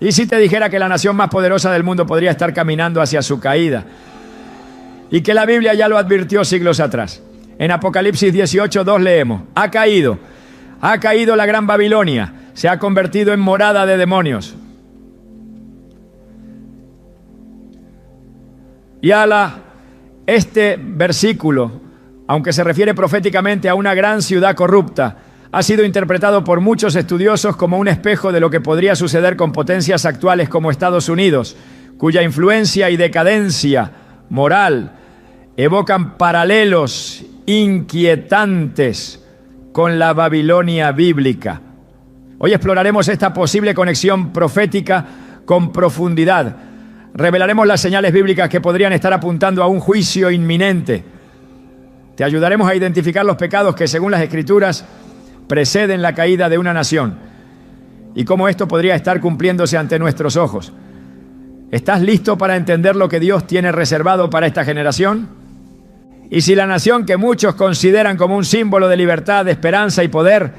¿Y si te dijera que la nación más poderosa del mundo podría estar caminando hacia su caída? Y que la Biblia ya lo advirtió siglos atrás. En Apocalipsis 18:2 leemos: ha caído la gran Babilonia, se ha convertido en morada de demonios. Y este versículo, aunque se refiere proféticamente a una gran ciudad corrupta, ha sido interpretado por muchos estudiosos como un espejo de lo que podría suceder con potencias actuales como Estados Unidos, cuya influencia y decadencia moral evocan paralelos inquietantes con la Babilonia bíblica. Hoy exploraremos esta posible conexión profética con profundidad. Revelaremos las señales bíblicas que podrían estar apuntando a un juicio inminente. Te ayudaremos a identificar los pecados que, según las Escrituras, preceden la caída de una nación y cómo esto podría estar cumpliéndose ante nuestros ojos. ¿Estás listo para entender lo que Dios tiene reservado para esta generación? Y si la nación que muchos consideran como un símbolo de libertad, de esperanza y poder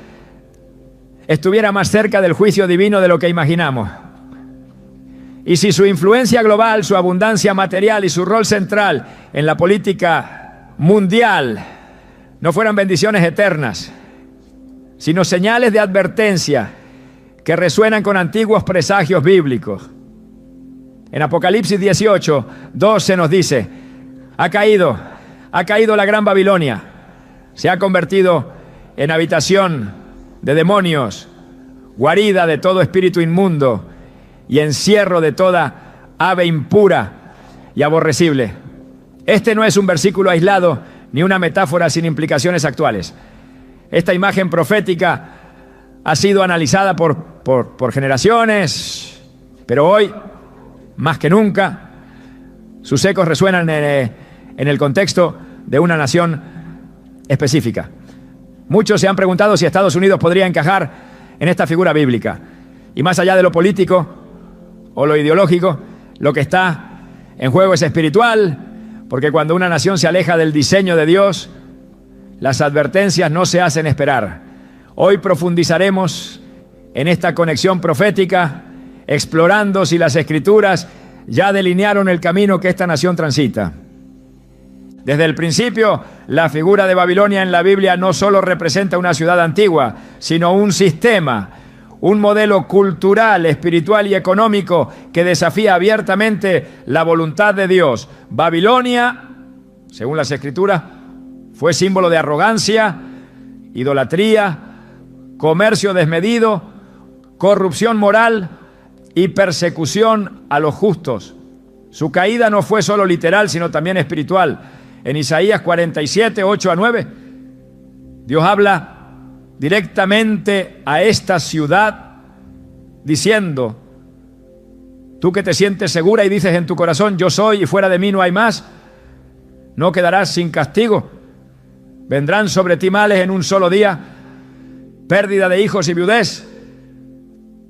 estuviera más cerca del juicio divino de lo que imaginamos. Y si su influencia global, su abundancia material y su rol central en la política mundial no fueran bendiciones eternas, sino señales de advertencia que resuenan con antiguos presagios bíblicos. En Apocalipsis 18:2 se nos dice: ha caído la gran Babilonia, se ha convertido en habitación de demonios, guarida de todo espíritu inmundo y encierro de toda ave impura y aborrecible. Este no es un versículo aislado ni una metáfora sin implicaciones actuales. Esta imagen profética ha sido analizada por generaciones, pero hoy, más que nunca, sus ecos resuenan en el contexto de una nación específica. Muchos se han preguntado si Estados Unidos podría encajar en esta figura bíblica. Y más allá de lo político o lo ideológico, lo que está en juego es espiritual, porque cuando una nación se aleja del diseño de Dios, las advertencias no se hacen esperar. Hoy profundizaremos en esta conexión profética, explorando si las Escrituras ya delinearon el camino que esta nación transita. Desde el principio, la figura de Babilonia en la Biblia no solo representa una ciudad antigua, sino un sistema, un modelo cultural, espiritual y económico que desafía abiertamente la voluntad de Dios. Babilonia, según las Escrituras, fue símbolo de arrogancia, idolatría, comercio desmedido, corrupción moral y persecución a los justos. Su caída no fue solo literal, sino también espiritual. En Isaías 47:8-9, Dios habla directamente a esta ciudad diciendo: tú que te sientes segura y dices en tu corazón, yo soy y fuera de mí no hay más, no quedarás sin castigo. Vendrán sobre ti males en un solo día, pérdida de hijos y viudez.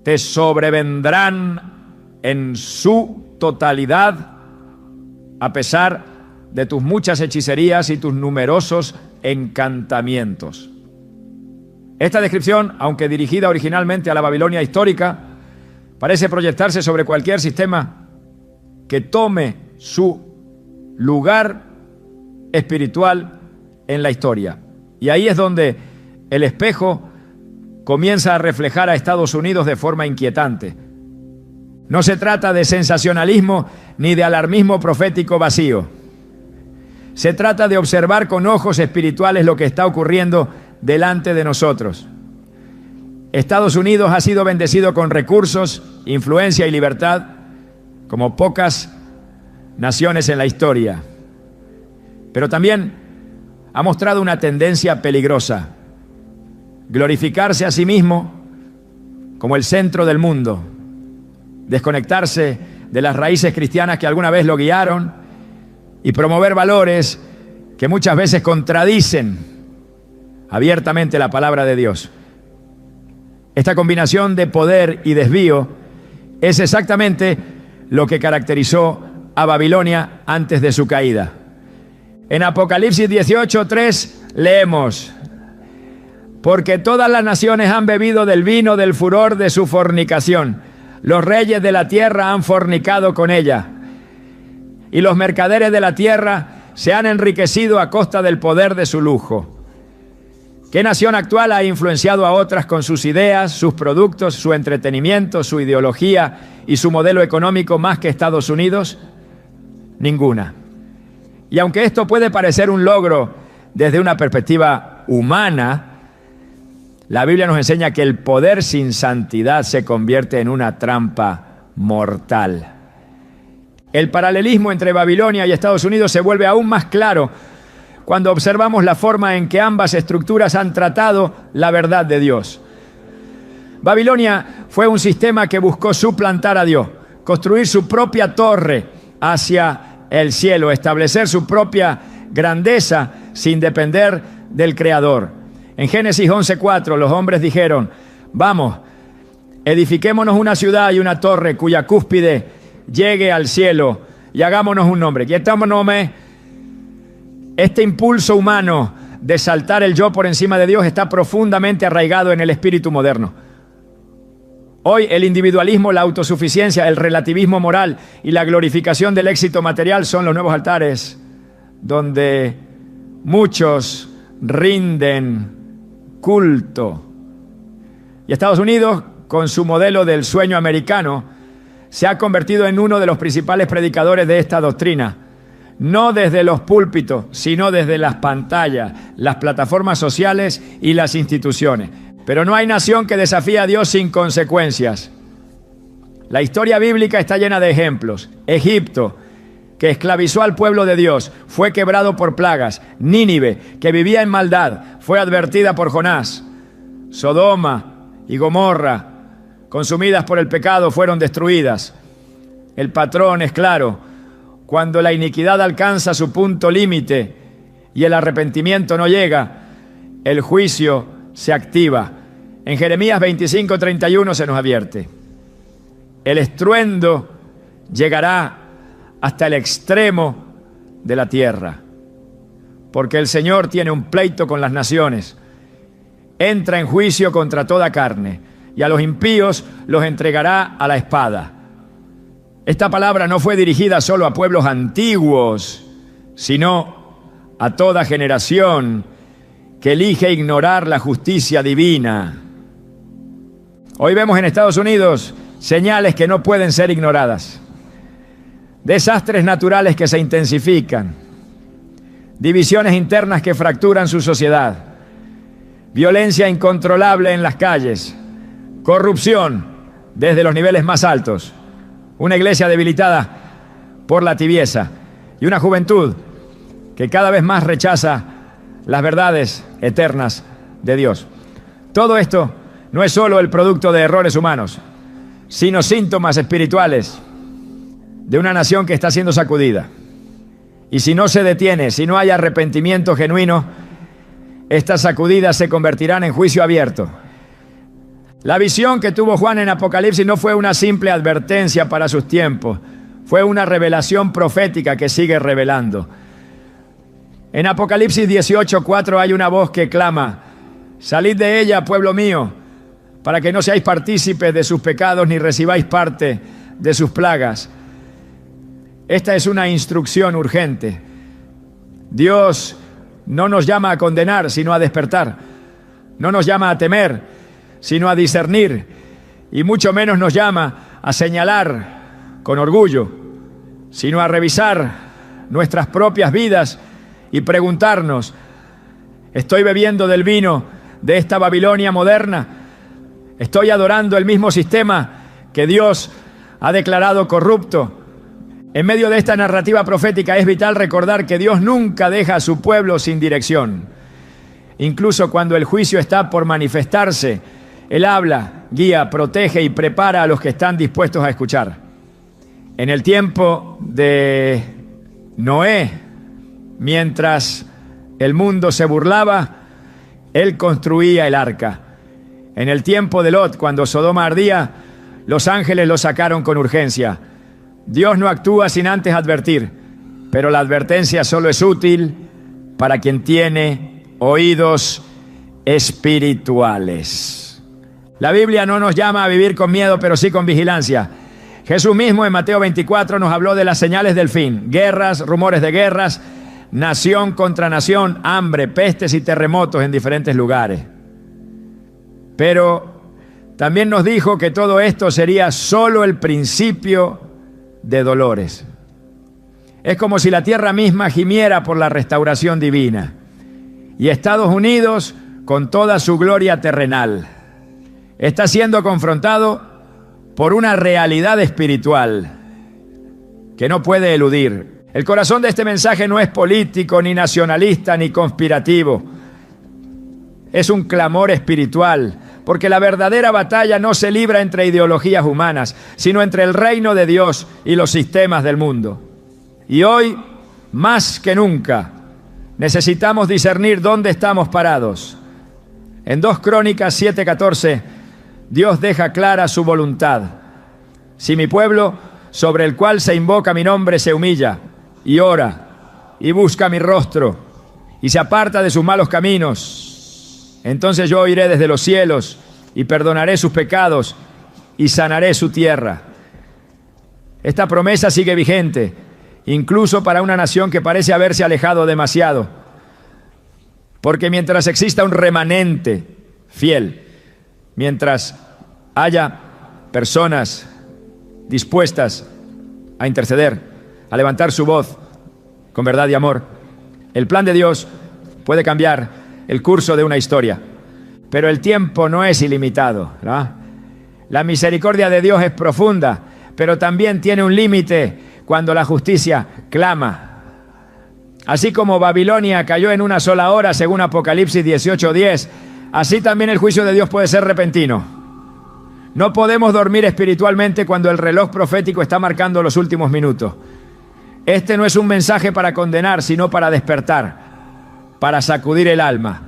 Te sobrevendrán en su totalidad, a pesar de tus muchas hechicerías y tus numerosos encantamientos. Esta descripción, aunque dirigida originalmente a la Babilonia histórica, parece proyectarse sobre cualquier sistema que tome su lugar espiritual en la historia. Y ahí es donde el espejo comienza a reflejar a Estados Unidos de forma inquietante. No se trata de sensacionalismo ni de alarmismo profético vacío. Se trata de observar con ojos espirituales lo que está ocurriendo delante de nosotros. Estados Unidos ha sido bendecido con recursos, influencia y libertad como pocas naciones en la historia. Pero también ha mostrado una tendencia peligrosa: glorificarse a sí mismo como el centro del mundo, desconectarse de las raíces cristianas que alguna vez lo guiaron y promover valores que muchas veces contradicen abiertamente la palabra de Dios. Esta combinación de poder y desvío es exactamente lo que caracterizó a Babilonia antes de su caída. En Apocalipsis 18:3 leemos: porque todas las naciones han bebido del vino del furor de su fornicación. Los reyes de la tierra han fornicado con ella, y los mercaderes de la tierra se han enriquecido a costa del poder de su lujo. ¿Qué nación actual ha influenciado a otras con sus ideas, sus productos, su entretenimiento, su ideología y su modelo económico más que Estados Unidos? Ninguna. Y aunque esto puede parecer un logro desde una perspectiva humana, la Biblia nos enseña que el poder sin santidad se convierte en una trampa mortal. El paralelismo entre Babilonia y Estados Unidos se vuelve aún más claro cuando observamos la forma en que ambas estructuras han tratado la verdad de Dios. Babilonia fue un sistema que buscó suplantar a Dios, construir su propia torre hacia el cielo, establecer su propia grandeza sin depender del Creador. En Génesis 11:4 los hombres dijeron: vamos, edifiquémonos una ciudad y una torre cuya cúspide llegue al cielo y hagámonos un nombre. Este impulso humano de saltar el yo por encima de Dios está profundamente arraigado en el espíritu moderno. Hoy el individualismo, la autosuficiencia, el relativismo moral y la glorificación del éxito material son los nuevos altares donde muchos rinden culto. Y Estados Unidos, con su modelo del sueño americano, se ha convertido en uno de los principales predicadores de esta doctrina. No desde los púlpitos, sino desde las pantallas, las plataformas sociales y las instituciones. Pero no hay nación que desafíe a Dios sin consecuencias. La historia bíblica está llena de ejemplos. Egipto, que esclavizó al pueblo de Dios, fue quebrado por plagas. Nínive, que vivía en maldad, fue advertida por Jonás. Sodoma y Gomorra, consumidas por el pecado, fueron destruidas. El patrón es claro. Cuando la iniquidad alcanza su punto límite y el arrepentimiento no llega, el juicio se activa. En Jeremías 25:31 se nos advierte: el estruendo llegará hasta el extremo de la tierra, porque el Señor tiene un pleito con las naciones. Entra en juicio contra toda carne, y a los impíos los entregará a la espada. Esta palabra no fue dirigida solo a pueblos antiguos, sino a toda generación que elige ignorar la justicia divina. Hoy vemos en Estados Unidos señales que no pueden ser ignoradas. Desastres naturales que se intensifican, divisiones internas que fracturan su sociedad, violencia incontrolable en las calles, corrupción desde los niveles más altos, una iglesia debilitada por la tibieza y una juventud que cada vez más rechaza las verdades eternas de Dios. Todo esto no es solo el producto de errores humanos, sino síntomas espirituales de una nación que está siendo sacudida. Y si no se detiene, si no hay arrepentimiento genuino, estas sacudidas se convertirán en juicio abierto. La visión que tuvo Juan en Apocalipsis no fue una simple advertencia para sus tiempos, fue una revelación profética que sigue revelando. En Apocalipsis 18:4 hay una voz que clama: salid de ella, pueblo mío, para que no seáis partícipes de sus pecados ni recibáis parte de sus plagas. Esta es una instrucción urgente. Dios no nos llama a condenar, sino a despertar. No nos llama a temer, sino a discernir. Y mucho menos nos llama a señalar con orgullo, sino a revisar nuestras propias vidas y preguntarnos: ¿estoy bebiendo del vino de esta Babilonia moderna? ¿Estoy adorando el mismo sistema que Dios ha declarado corrupto? En medio de esta narrativa profética es vital recordar que Dios nunca deja a su pueblo sin dirección. Incluso cuando el juicio está por manifestarse, Él habla, guía, protege y prepara a los que están dispuestos a escuchar. En el tiempo de Noé, mientras el mundo se burlaba, Él construía el arca. En el tiempo de Lot, cuando Sodoma ardía, los ángeles lo sacaron con urgencia. Dios no actúa sin antes advertir, pero la advertencia solo es útil para quien tiene oídos espirituales. La Biblia no nos llama a vivir con miedo, pero sí con vigilancia. Jesús mismo en Mateo 24 nos habló de las señales del fin: guerras, rumores de guerras, nación contra nación, hambre, pestes y terremotos en diferentes lugares. Pero también nos dijo que todo esto sería solo el principio de dolores. Es como si la tierra misma gimiera por la restauración divina y Estados Unidos, con toda su gloria terrenal, está siendo confrontado por una realidad espiritual que no puede eludir. El corazón de este mensaje no es político, ni nacionalista, ni conspirativo. Es un clamor espiritual, porque la verdadera batalla no se libra entre ideologías humanas, sino entre el reino de Dios y los sistemas del mundo. Y hoy, más que nunca, necesitamos discernir dónde estamos parados. En 2 Crónicas 7:14, Dios deja clara su voluntad. Si mi pueblo, sobre el cual se invoca mi nombre, se humilla y ora y busca mi rostro y se aparta de sus malos caminos, entonces yo oiré desde los cielos y perdonaré sus pecados y sanaré su tierra. Esta promesa sigue vigente, incluso para una nación que parece haberse alejado demasiado, porque mientras exista un remanente fiel, mientras haya personas dispuestas a interceder, a levantar su voz con verdad y amor, el plan de Dios puede cambiar el curso de una historia. Pero el tiempo no es ilimitado, ¿no? La misericordia de Dios es profunda, pero también tiene un límite cuando la justicia clama. Así como Babilonia cayó en una sola hora, según Apocalipsis 18:10, así también el juicio de Dios puede ser repentino. No podemos dormir espiritualmente cuando el reloj profético está marcando los últimos minutos. Este no es un mensaje para condenar, sino para despertar, para sacudir el alma,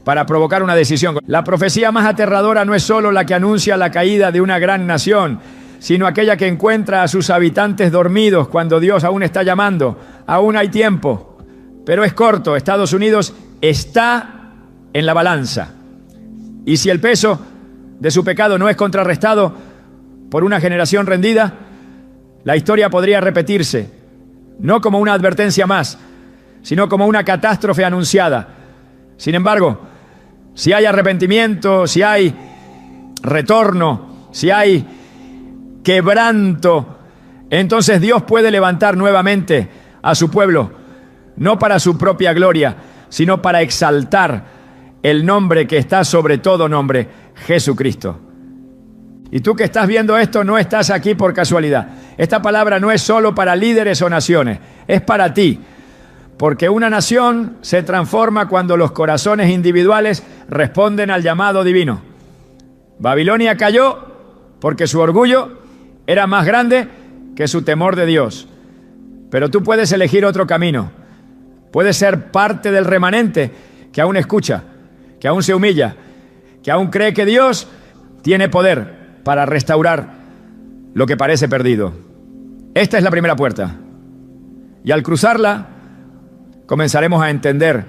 para provocar una decisión. La profecía más aterradora no es solo la que anuncia la caída de una gran nación, sino aquella que encuentra a sus habitantes dormidos cuando Dios aún está llamando. Aún hay tiempo, pero es corto. Estados Unidos está en la balanza. Y si el peso de su pecado no es contrarrestado por una generación rendida, la historia podría repetirse, no como una advertencia más, sino como una catástrofe anunciada. Sin embargo, si hay arrepentimiento, si hay retorno, si hay quebranto, entonces Dios puede levantar nuevamente a su pueblo, no para su propia gloria, sino para exaltar el nombre que está sobre todo nombre, Jesucristo. Y tú que estás viendo esto no estás aquí por casualidad. Esta palabra no es solo para líderes o naciones, es para ti. Porque una nación se transforma cuando los corazones individuales responden al llamado divino. Babilonia cayó porque su orgullo era más grande que su temor de Dios. Pero tú puedes elegir otro camino. Puedes ser parte del remanente que aún escucha, que aún se humilla, que aún cree que Dios tiene poder para restaurar lo que parece perdido. Esta es la primera puerta. Y al cruzarla, comenzaremos a entender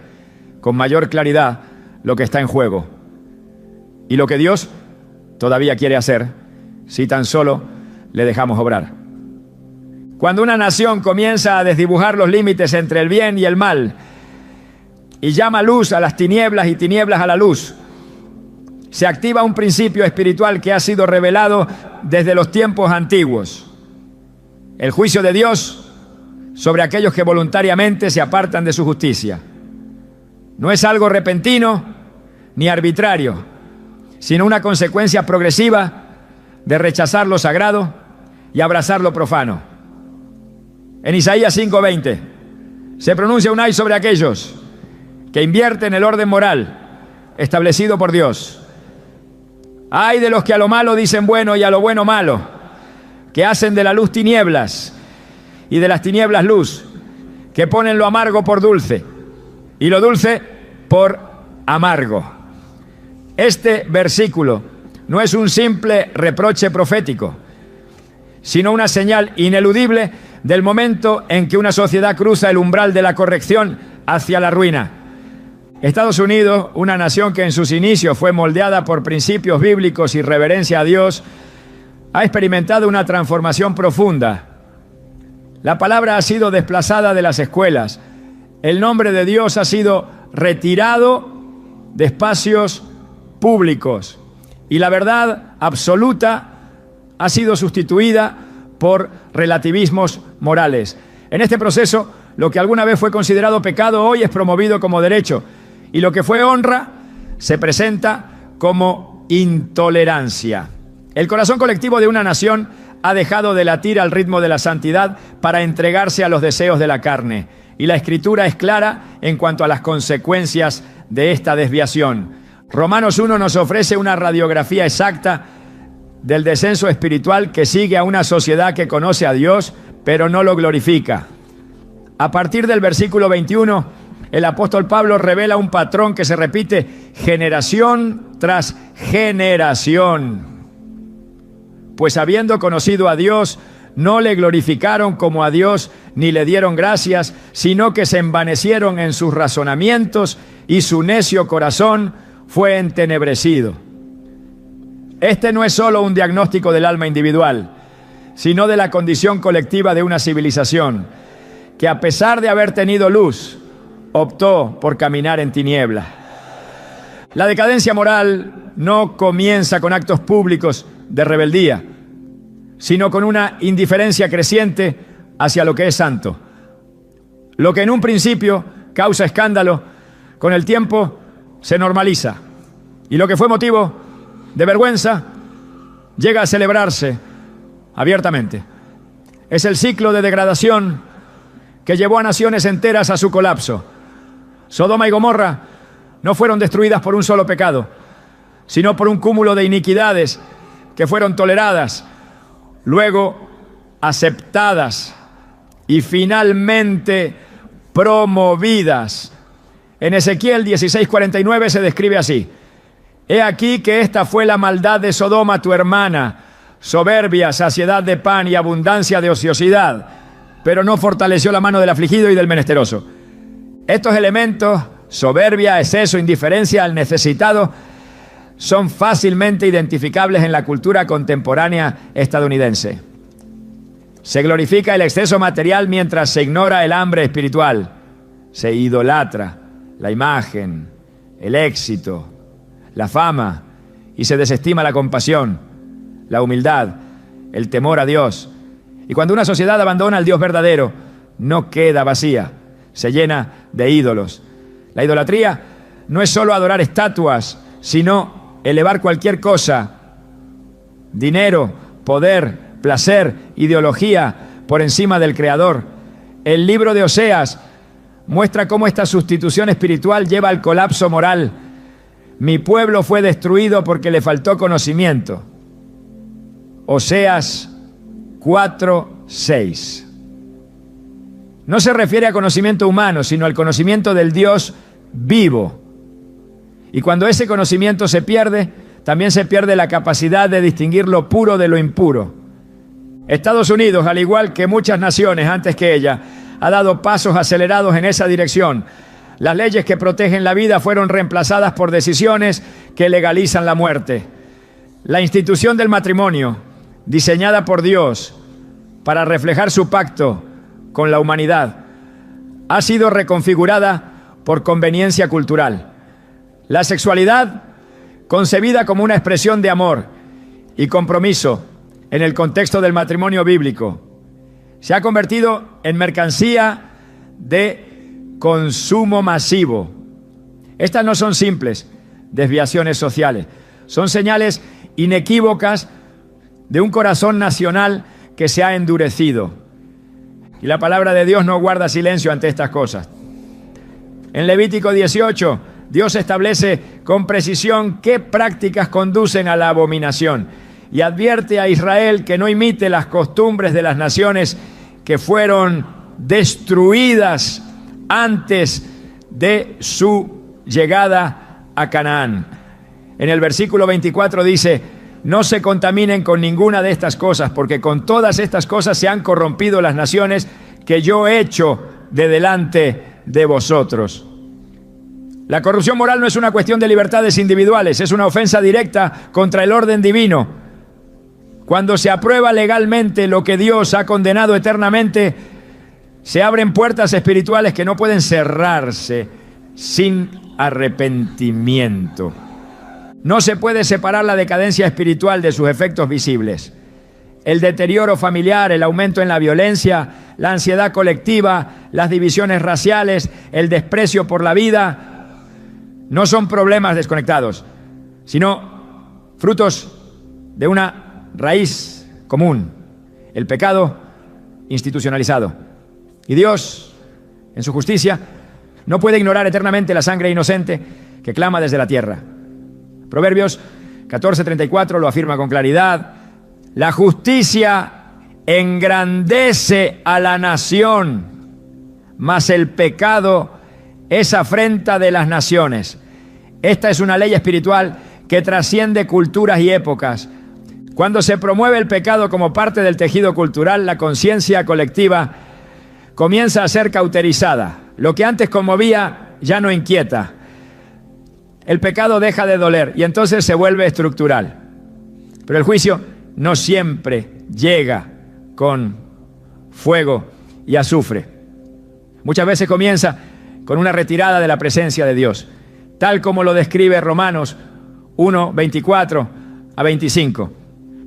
con mayor claridad lo que está en juego y lo que Dios todavía quiere hacer si tan solo le dejamos obrar. Cuando una nación comienza a desdibujar los límites entre el bien y el mal y llama luz a las tinieblas y tinieblas a la luz, se activa un principio espiritual que ha sido revelado desde los tiempos antiguos: el juicio de Dios sobre aquellos que voluntariamente se apartan de su justicia. No es algo repentino ni arbitrario, sino una consecuencia progresiva de rechazar lo sagrado y abrazar lo profano. En Isaías 5:20 se pronuncia un ay sobre aquellos que invierten el orden moral establecido por Dios. Ay de los que a lo malo dicen bueno y a lo bueno malo, que hacen de la luz tinieblas y de las tinieblas luz, que ponen lo amargo por dulce y lo dulce por amargo. Este versículo no es un simple reproche profético, sino una señal ineludible del momento en que una sociedad cruza el umbral de la corrección hacia la ruina. Estados Unidos, una nación que en sus inicios fue moldeada por principios bíblicos y reverencia a Dios, ha experimentado una transformación profunda. La palabra ha sido desplazada de las escuelas. El nombre de Dios ha sido retirado de espacios públicos. Y la verdad absoluta ha sido sustituida por relativismos morales. En este proceso, lo que alguna vez fue considerado pecado hoy es promovido como derecho. Y lo que fue honra se presenta como intolerancia. El corazón colectivo de una nación ha dejado de latir al ritmo de la santidad para entregarse a los deseos de la carne. Y la Escritura es clara en cuanto a las consecuencias de esta desviación. Romanos 1 nos ofrece una radiografía exacta del descenso espiritual que sigue a una sociedad que conoce a Dios, pero no lo glorifica. A partir del versículo 21, el apóstol Pablo revela un patrón que se repite generación tras generación. Pues habiendo conocido a Dios, no le glorificaron como a Dios ni le dieron gracias, sino que se envanecieron en sus razonamientos y su necio corazón fue entenebrecido. Este no es solo un diagnóstico del alma individual, sino de la condición colectiva de una civilización que, a pesar de haber tenido luz, optó por caminar en tiniebla. La decadencia moral no comienza con actos públicos de rebeldía, sino con una indiferencia creciente hacia lo que es santo. Lo que en un principio causa escándalo, con el tiempo se normaliza. Y lo que fue motivo de vergüenza llega a celebrarse abiertamente. Es el ciclo de degradación que llevó a naciones enteras a su colapso. Sodoma y Gomorra no fueron destruidas por un solo pecado, sino por un cúmulo de iniquidades que fueron toleradas, luego aceptadas y finalmente promovidas. En Ezequiel 16:49 se describe así: he aquí que esta fue la maldad de Sodoma tu hermana, soberbia, saciedad de pan y abundancia de ociosidad, pero no fortaleció la mano del afligido y del menesteroso. Estos elementos, soberbia, exceso, indiferencia al necesitado, son fácilmente identificables en la cultura contemporánea estadounidense. Se glorifica el exceso material mientras se ignora el hambre espiritual. Se idolatra la imagen, el éxito, la fama, y se desestima la compasión, la humildad, el temor a Dios. Y cuando una sociedad abandona al Dios verdadero, no queda vacía, se llena de ídolos. La idolatría no es solo adorar estatuas, sino elevar cualquier cosa, dinero, poder, placer, ideología, por encima del Creador. El libro de Oseas muestra cómo esta sustitución espiritual lleva al colapso moral. Mi pueblo fue destruido porque le faltó conocimiento. Oseas 4:6. No se refiere a conocimiento humano, sino al conocimiento del Dios vivo. Y cuando ese conocimiento se pierde, también se pierde la capacidad de distinguir lo puro de lo impuro. Estados Unidos, al igual que muchas naciones antes que ella, ha dado pasos acelerados en esa dirección. Las leyes que protegen la vida fueron reemplazadas por decisiones que legalizan la muerte. La institución del matrimonio, diseñada por Dios para reflejar su pacto con la humanidad, ha sido reconfigurada por conveniencia cultural. La sexualidad, concebida como una expresión de amor y compromiso en el contexto del matrimonio bíblico, se ha convertido en mercancía de consumo masivo. Estas no son simples desviaciones sociales, son señales inequívocas de un corazón nacional que se ha endurecido. Y la palabra de Dios no guarda silencio ante estas cosas. En Levítico 18, Dios establece con precisión qué prácticas conducen a la abominación y advierte a Israel que no imite las costumbres de las naciones que fueron destruidas antes de su llegada a Canaán. En el versículo 24 dice: no se contaminen con ninguna de estas cosas, porque con todas estas cosas se han corrompido las naciones que yo he hecho de delante de vosotros. La corrupción moral no es una cuestión de libertades individuales, es una ofensa directa contra el orden divino. Cuando se aprueba legalmente lo que Dios ha condenado eternamente, se abren puertas espirituales que no pueden cerrarse sin arrepentimiento. No se puede separar la decadencia espiritual de sus efectos visibles. El deterioro familiar, el aumento en la violencia, la ansiedad colectiva, las divisiones raciales, el desprecio por la vida, no son problemas desconectados, sino frutos de una raíz común, el pecado institucionalizado. Y Dios, en su justicia, no puede ignorar eternamente la sangre inocente que clama desde la tierra. Proverbios 14:34 lo afirma con claridad. La justicia engrandece a la nación, mas el pecado es afrenta de las naciones. Esta es una ley espiritual que trasciende culturas y épocas. Cuando se promueve el pecado como parte del tejido cultural, la conciencia colectiva comienza a ser cauterizada. Lo que antes conmovía ya no inquieta. El pecado deja de doler y entonces se vuelve estructural. Pero el juicio no siempre llega con fuego y azufre. Muchas veces comienza con una retirada de la presencia de Dios, tal como lo describe Romanos 1:24 a 25.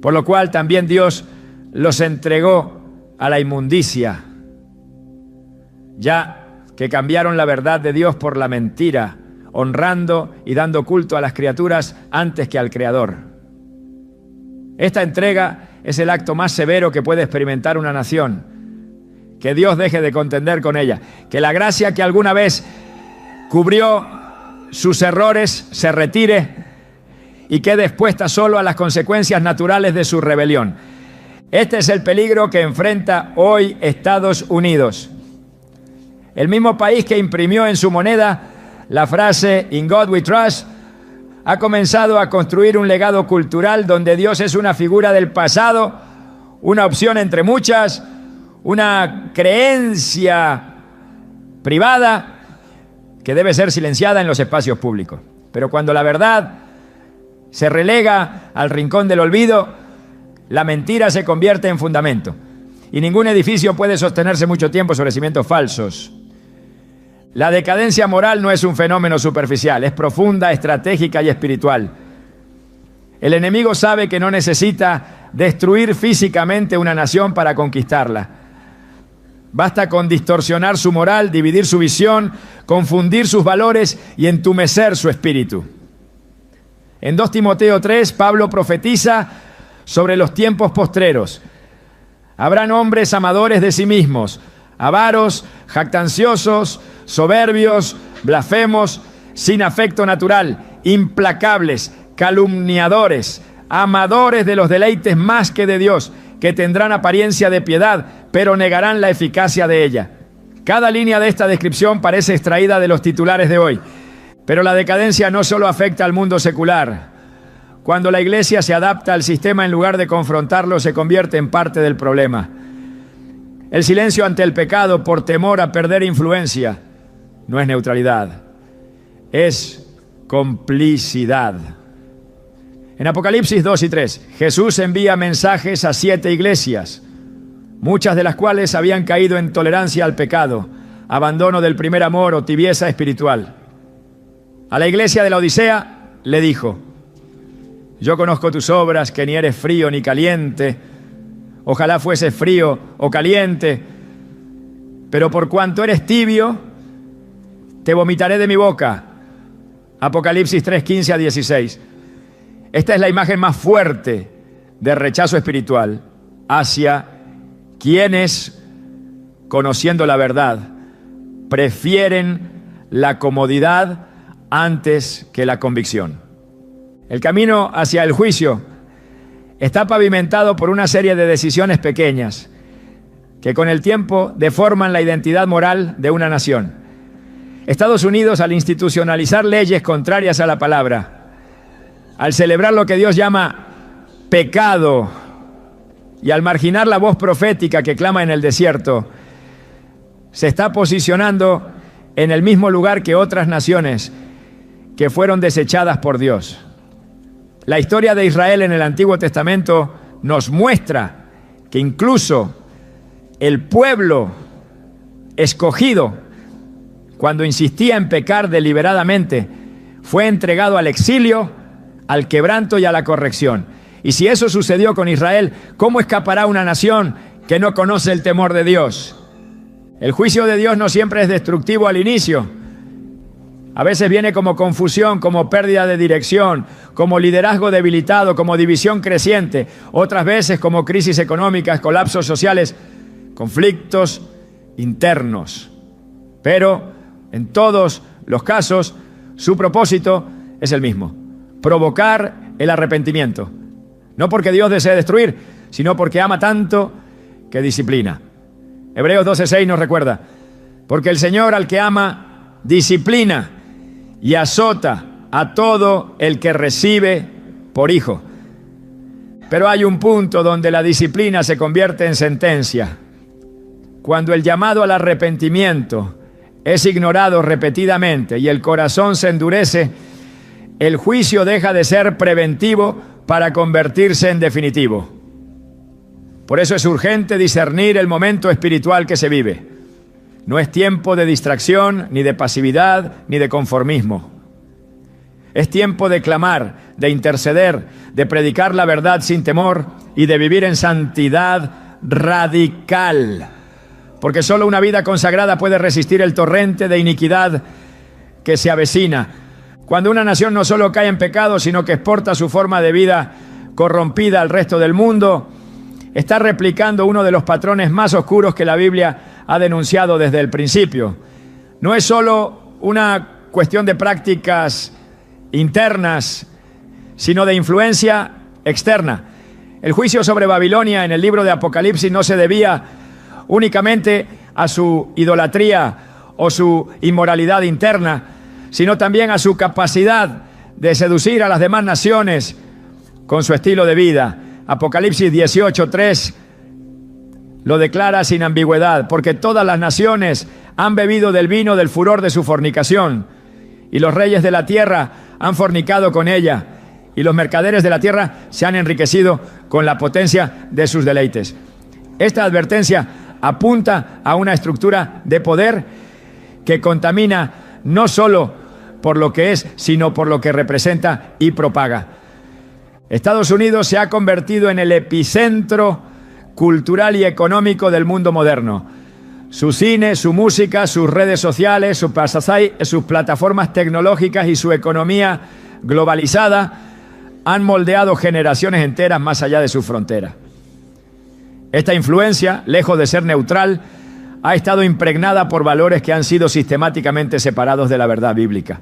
Por lo cual también Dios los entregó a la inmundicia, ya que cambiaron la verdad de Dios por la mentira, honrando y dando culto a las criaturas antes que al Creador. Esta entrega es el acto más severo que puede experimentar una nación. Que Dios deje de contender con ella. Que la gracia que alguna vez cubrió sus errores se retire y quede expuesta solo a las consecuencias naturales de su rebelión. Este es el peligro que enfrenta hoy Estados Unidos. El mismo país que imprimió en su moneda la frase "In God we trust" ha comenzado a construir un legado cultural donde Dios es una figura del pasado, una opción entre muchas, una creencia privada que debe ser silenciada en los espacios públicos. Pero cuando la verdad se relega al rincón del olvido, la mentira se convierte en fundamento. Y ningún edificio puede sostenerse mucho tiempo sobre cimientos falsos. La decadencia moral no es un fenómeno superficial, es profunda, estratégica y espiritual. El enemigo sabe que no necesita destruir físicamente una nación para conquistarla. Basta con distorsionar su moral, dividir su visión, confundir sus valores y entumecer su espíritu. En 2 Timoteo 3, Pablo profetiza sobre los tiempos postreros. Habrán hombres amadores de sí mismos, avaros, jactanciosos, soberbios, blasfemos, sin afecto natural, implacables, calumniadores, amadores de los deleites más que de Dios, que tendrán apariencia de piedad, pero negarán la eficacia de ella. Cada línea de esta descripción parece extraída de los titulares de hoy, pero la decadencia no solo afecta al mundo secular. Cuando la iglesia se adapta al sistema en lugar de confrontarlo, se convierte en parte del problema. El silencio ante el pecado por temor a perder influencia no es neutralidad, es complicidad. En Apocalipsis 2 y 3, Jesús envía mensajes a 7 iglesias, muchas de las cuales habían caído en tolerancia al pecado, abandono del primer amor o tibieza espiritual. A la iglesia de la Odisea le dijo: yo conozco tus obras, que ni eres frío ni caliente. Ojalá fueses frío o caliente, pero por cuanto eres tibio, te vomitaré de mi boca. Apocalipsis 3, 15 a 16. Esta es la imagen más fuerte de rechazo espiritual hacia quienes, conociendo la verdad, prefieren la comodidad antes que la convicción. El camino hacia el juicio está pavimentado por una serie de decisiones pequeñas que con el tiempo deforman la identidad moral de una nación. Estados Unidos, al institucionalizar leyes contrarias a la palabra, al celebrar lo que Dios llama pecado y al marginar la voz profética que clama en el desierto, se está posicionando en el mismo lugar que otras naciones que fueron desechadas por Dios. La historia de Israel en el Antiguo Testamento nos muestra que incluso el pueblo escogido, cuando insistía en pecar deliberadamente, fue entregado al exilio, al quebranto y a la corrección. Y si eso sucedió con Israel, ¿cómo escapará una nación que no conoce el temor de Dios? El juicio de Dios no siempre es destructivo al inicio. A veces viene como confusión, como pérdida de dirección, como liderazgo debilitado, como división creciente. Otras veces como crisis económicas, colapsos sociales, conflictos internos. Pero en todos los casos, su propósito es el mismo: provocar el arrepentimiento. No porque Dios desee destruir, sino porque ama tanto que disciplina. Hebreos 12:6 nos recuerda: porque el Señor al que ama disciplina y azota a todo el que recibe por hijo. Pero hay un punto donde la disciplina se convierte en sentencia. Cuando el llamado al arrepentimiento es ignorado repetidamente y el corazón se endurece, el juicio deja de ser preventivo para convertirse en definitivo. Por eso es urgente discernir el momento espiritual que se vive. No es tiempo de distracción, ni de pasividad, ni de conformismo. Es tiempo de clamar, de interceder, de predicar la verdad sin temor y de vivir en santidad radical. Porque solo una vida consagrada puede resistir el torrente de iniquidad que se avecina. Cuando una nación no solo cae en pecado, sino que exporta su forma de vida corrompida al resto del mundo, está replicando uno de los patrones más oscuros que la Biblia ha denunciado desde el principio. No es solo una cuestión de prácticas internas, sino de influencia externa. El juicio sobre Babilonia en el libro de Apocalipsis no se debía únicamente a su idolatría o su inmoralidad interna, sino también a su capacidad de seducir a las demás naciones con su estilo de vida. Apocalipsis 18:3 lo declara sin ambigüedad: porque todas las naciones han bebido del vino del furor de su fornicación, y los reyes de la tierra han fornicado con ella, y los mercaderes de la tierra se han enriquecido con la potencia de sus deleites. Esta advertencia apunta a una estructura de poder que contamina no solo por lo que es, sino por lo que representa y propaga. Estados Unidos se ha convertido en el epicentro cultural y económico del mundo moderno. Su cine, su música, sus redes sociales, sus plataformas tecnológicas y su economía globalizada han moldeado generaciones enteras más allá de sus fronteras. Esta influencia, lejos de ser neutral, ha estado impregnada por valores que han sido sistemáticamente separados de la verdad bíblica.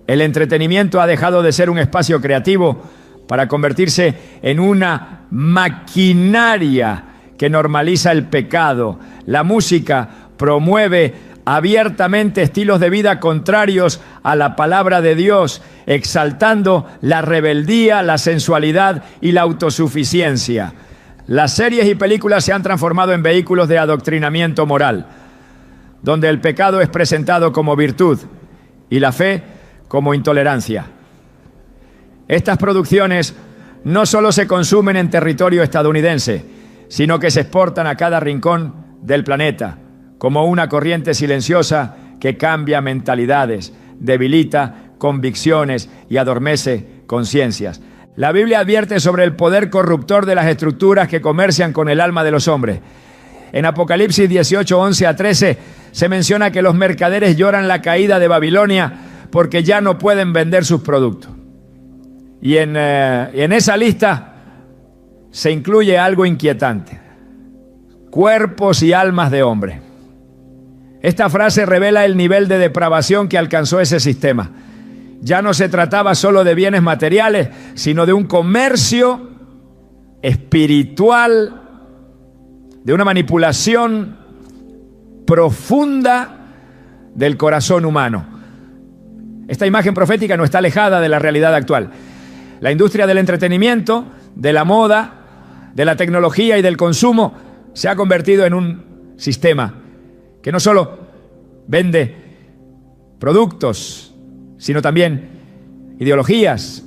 El entretenimiento ha dejado de ser un espacio creativo para convertirse en una maquinaria que normaliza el pecado. La música promueve abiertamente estilos de vida contrarios a la palabra de Dios, exaltando la rebeldía, la sensualidad y la autosuficiencia. Las series y películas se han transformado en vehículos de adoctrinamiento moral, donde el pecado es presentado como virtud y la fe como intolerancia. Estas producciones no solo se consumen en territorio estadounidense, sino que se exportan a cada rincón del planeta, como una corriente silenciosa que cambia mentalidades, debilita convicciones y adormece conciencias. La Biblia advierte sobre el poder corruptor de las estructuras que comercian con el alma de los hombres. En Apocalipsis 18:11-13 se menciona que los mercaderes lloran la caída de Babilonia porque ya no pueden vender sus productos. Y en esa lista se incluye algo inquietante: cuerpos y almas de hombres. Esta frase revela el nivel de depravación que alcanzó ese sistema. Ya no se trataba solo de bienes materiales, sino de un comercio espiritual, de una manipulación profunda del corazón humano. Esta imagen profética no está alejada de la realidad actual. La industria del entretenimiento, de la moda, de la tecnología y del consumo se ha convertido en un sistema que no solo vende productos, sino también ideologías,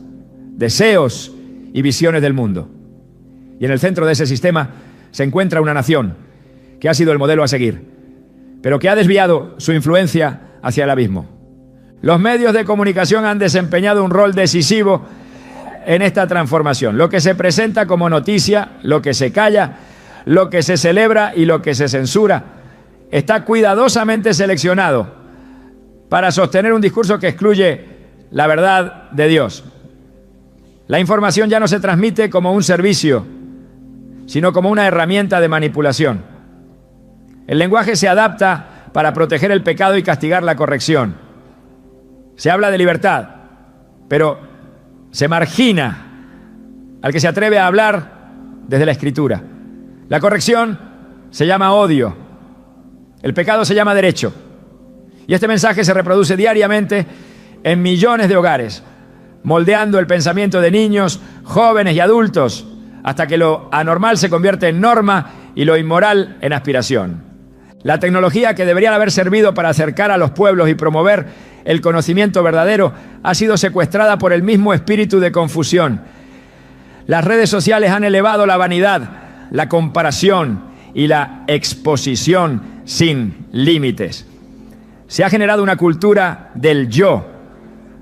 deseos y visiones del mundo. Y en el centro de ese sistema se encuentra una nación que ha sido el modelo a seguir, pero que ha desviado su influencia hacia el abismo. Los medios de comunicación han desempeñado un rol decisivo en esta transformación. Lo que se presenta como noticia, lo que se calla, lo que se celebra y lo que se censura, está cuidadosamente seleccionado para sostener un discurso que excluye la verdad de Dios. La información ya no se transmite como un servicio, sino como una herramienta de manipulación. El lenguaje se adapta para proteger el pecado y castigar la corrección. Se habla de libertad, pero se margina al que se atreve a hablar desde la Escritura. La corrección se llama odio, el pecado se llama derecho. Y este mensaje se reproduce diariamente en millones de hogares, moldeando el pensamiento de niños, jóvenes y adultos, hasta que lo anormal se convierte en norma y lo inmoral en aspiración. La tecnología que debería haber servido para acercar a los pueblos y promover el conocimiento verdadero ha sido secuestrada por el mismo espíritu de confusión. Las redes sociales han elevado la vanidad, la comparación y la exposición sin límites. Se ha generado una cultura del yo,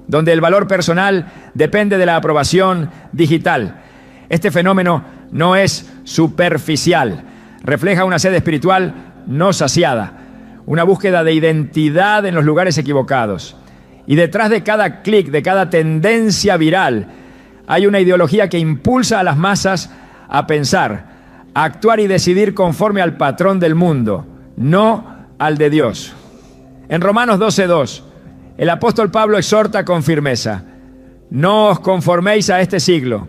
donde el valor personal depende de la aprobación digital. Este fenómeno no es superficial, refleja una sed espiritual no saciada, una búsqueda de identidad en los lugares equivocados. Y detrás de cada clic, de cada tendencia viral, hay una ideología que impulsa a las masas a pensar, a actuar y decidir conforme al patrón del mundo, no al de Dios. En Romanos 12:2, el apóstol Pablo exhorta con firmeza: no os conforméis a este siglo,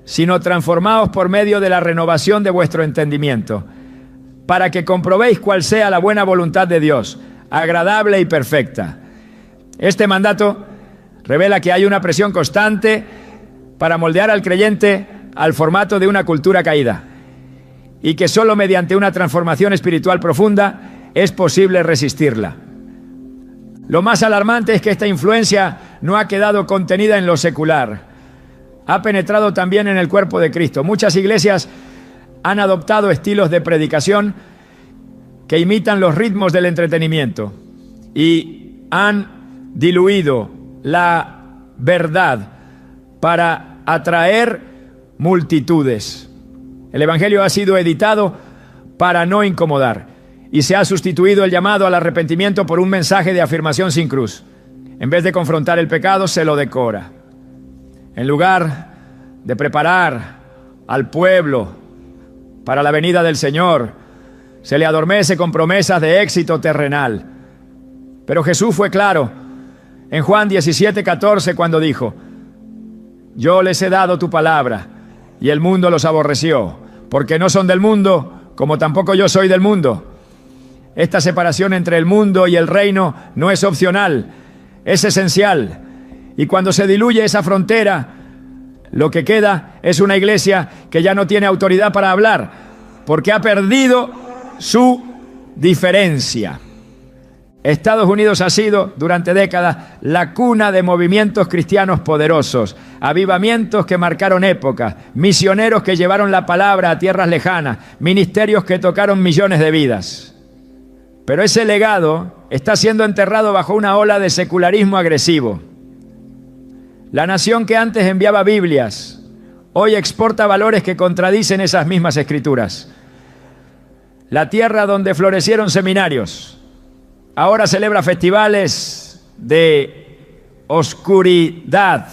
sino transformaos por medio de la renovación de vuestro entendimiento, para que comprobéis cuál sea la buena voluntad de Dios, agradable y perfecta. Este mandato revela que hay una presión constante para moldear al creyente al formato de una cultura caída, y que solo mediante una transformación espiritual profunda es posible resistirla. Lo más alarmante es que esta influencia no ha quedado contenida en lo secular, ha penetrado también en el cuerpo de Cristo. Muchas iglesias han adoptado estilos de predicación que imitan los ritmos del entretenimiento y han diluido la verdad para atraer multitudes. El Evangelio ha sido editado para no incomodar y se ha sustituido el llamado al arrepentimiento por un mensaje de afirmación sin cruz. En vez de confrontar el pecado, se lo decora. En lugar de preparar al pueblo para la venida del Señor, se le adormece con promesas de éxito terrenal. Pero Jesús fue claro en Juan 17:14 cuando dijo: yo les he dado tu palabra y el mundo los aborreció, porque no son del mundo, como tampoco yo soy del mundo. Esta separación entre el mundo y el reino no es opcional, es esencial. Y cuando se diluye esa frontera, lo que queda es una iglesia que ya no tiene autoridad para hablar, porque ha perdido su diferencia. Estados Unidos ha sido durante décadas la cuna de movimientos cristianos poderosos, avivamientos que marcaron épocas, misioneros que llevaron la palabra a tierras lejanas, ministerios que tocaron millones de vidas. Pero ese legado está siendo enterrado bajo una ola de secularismo agresivo. La nación que antes enviaba Biblias, hoy exporta valores que contradicen esas mismas escrituras. La tierra donde florecieron seminarios, ahora celebra festivales de oscuridad.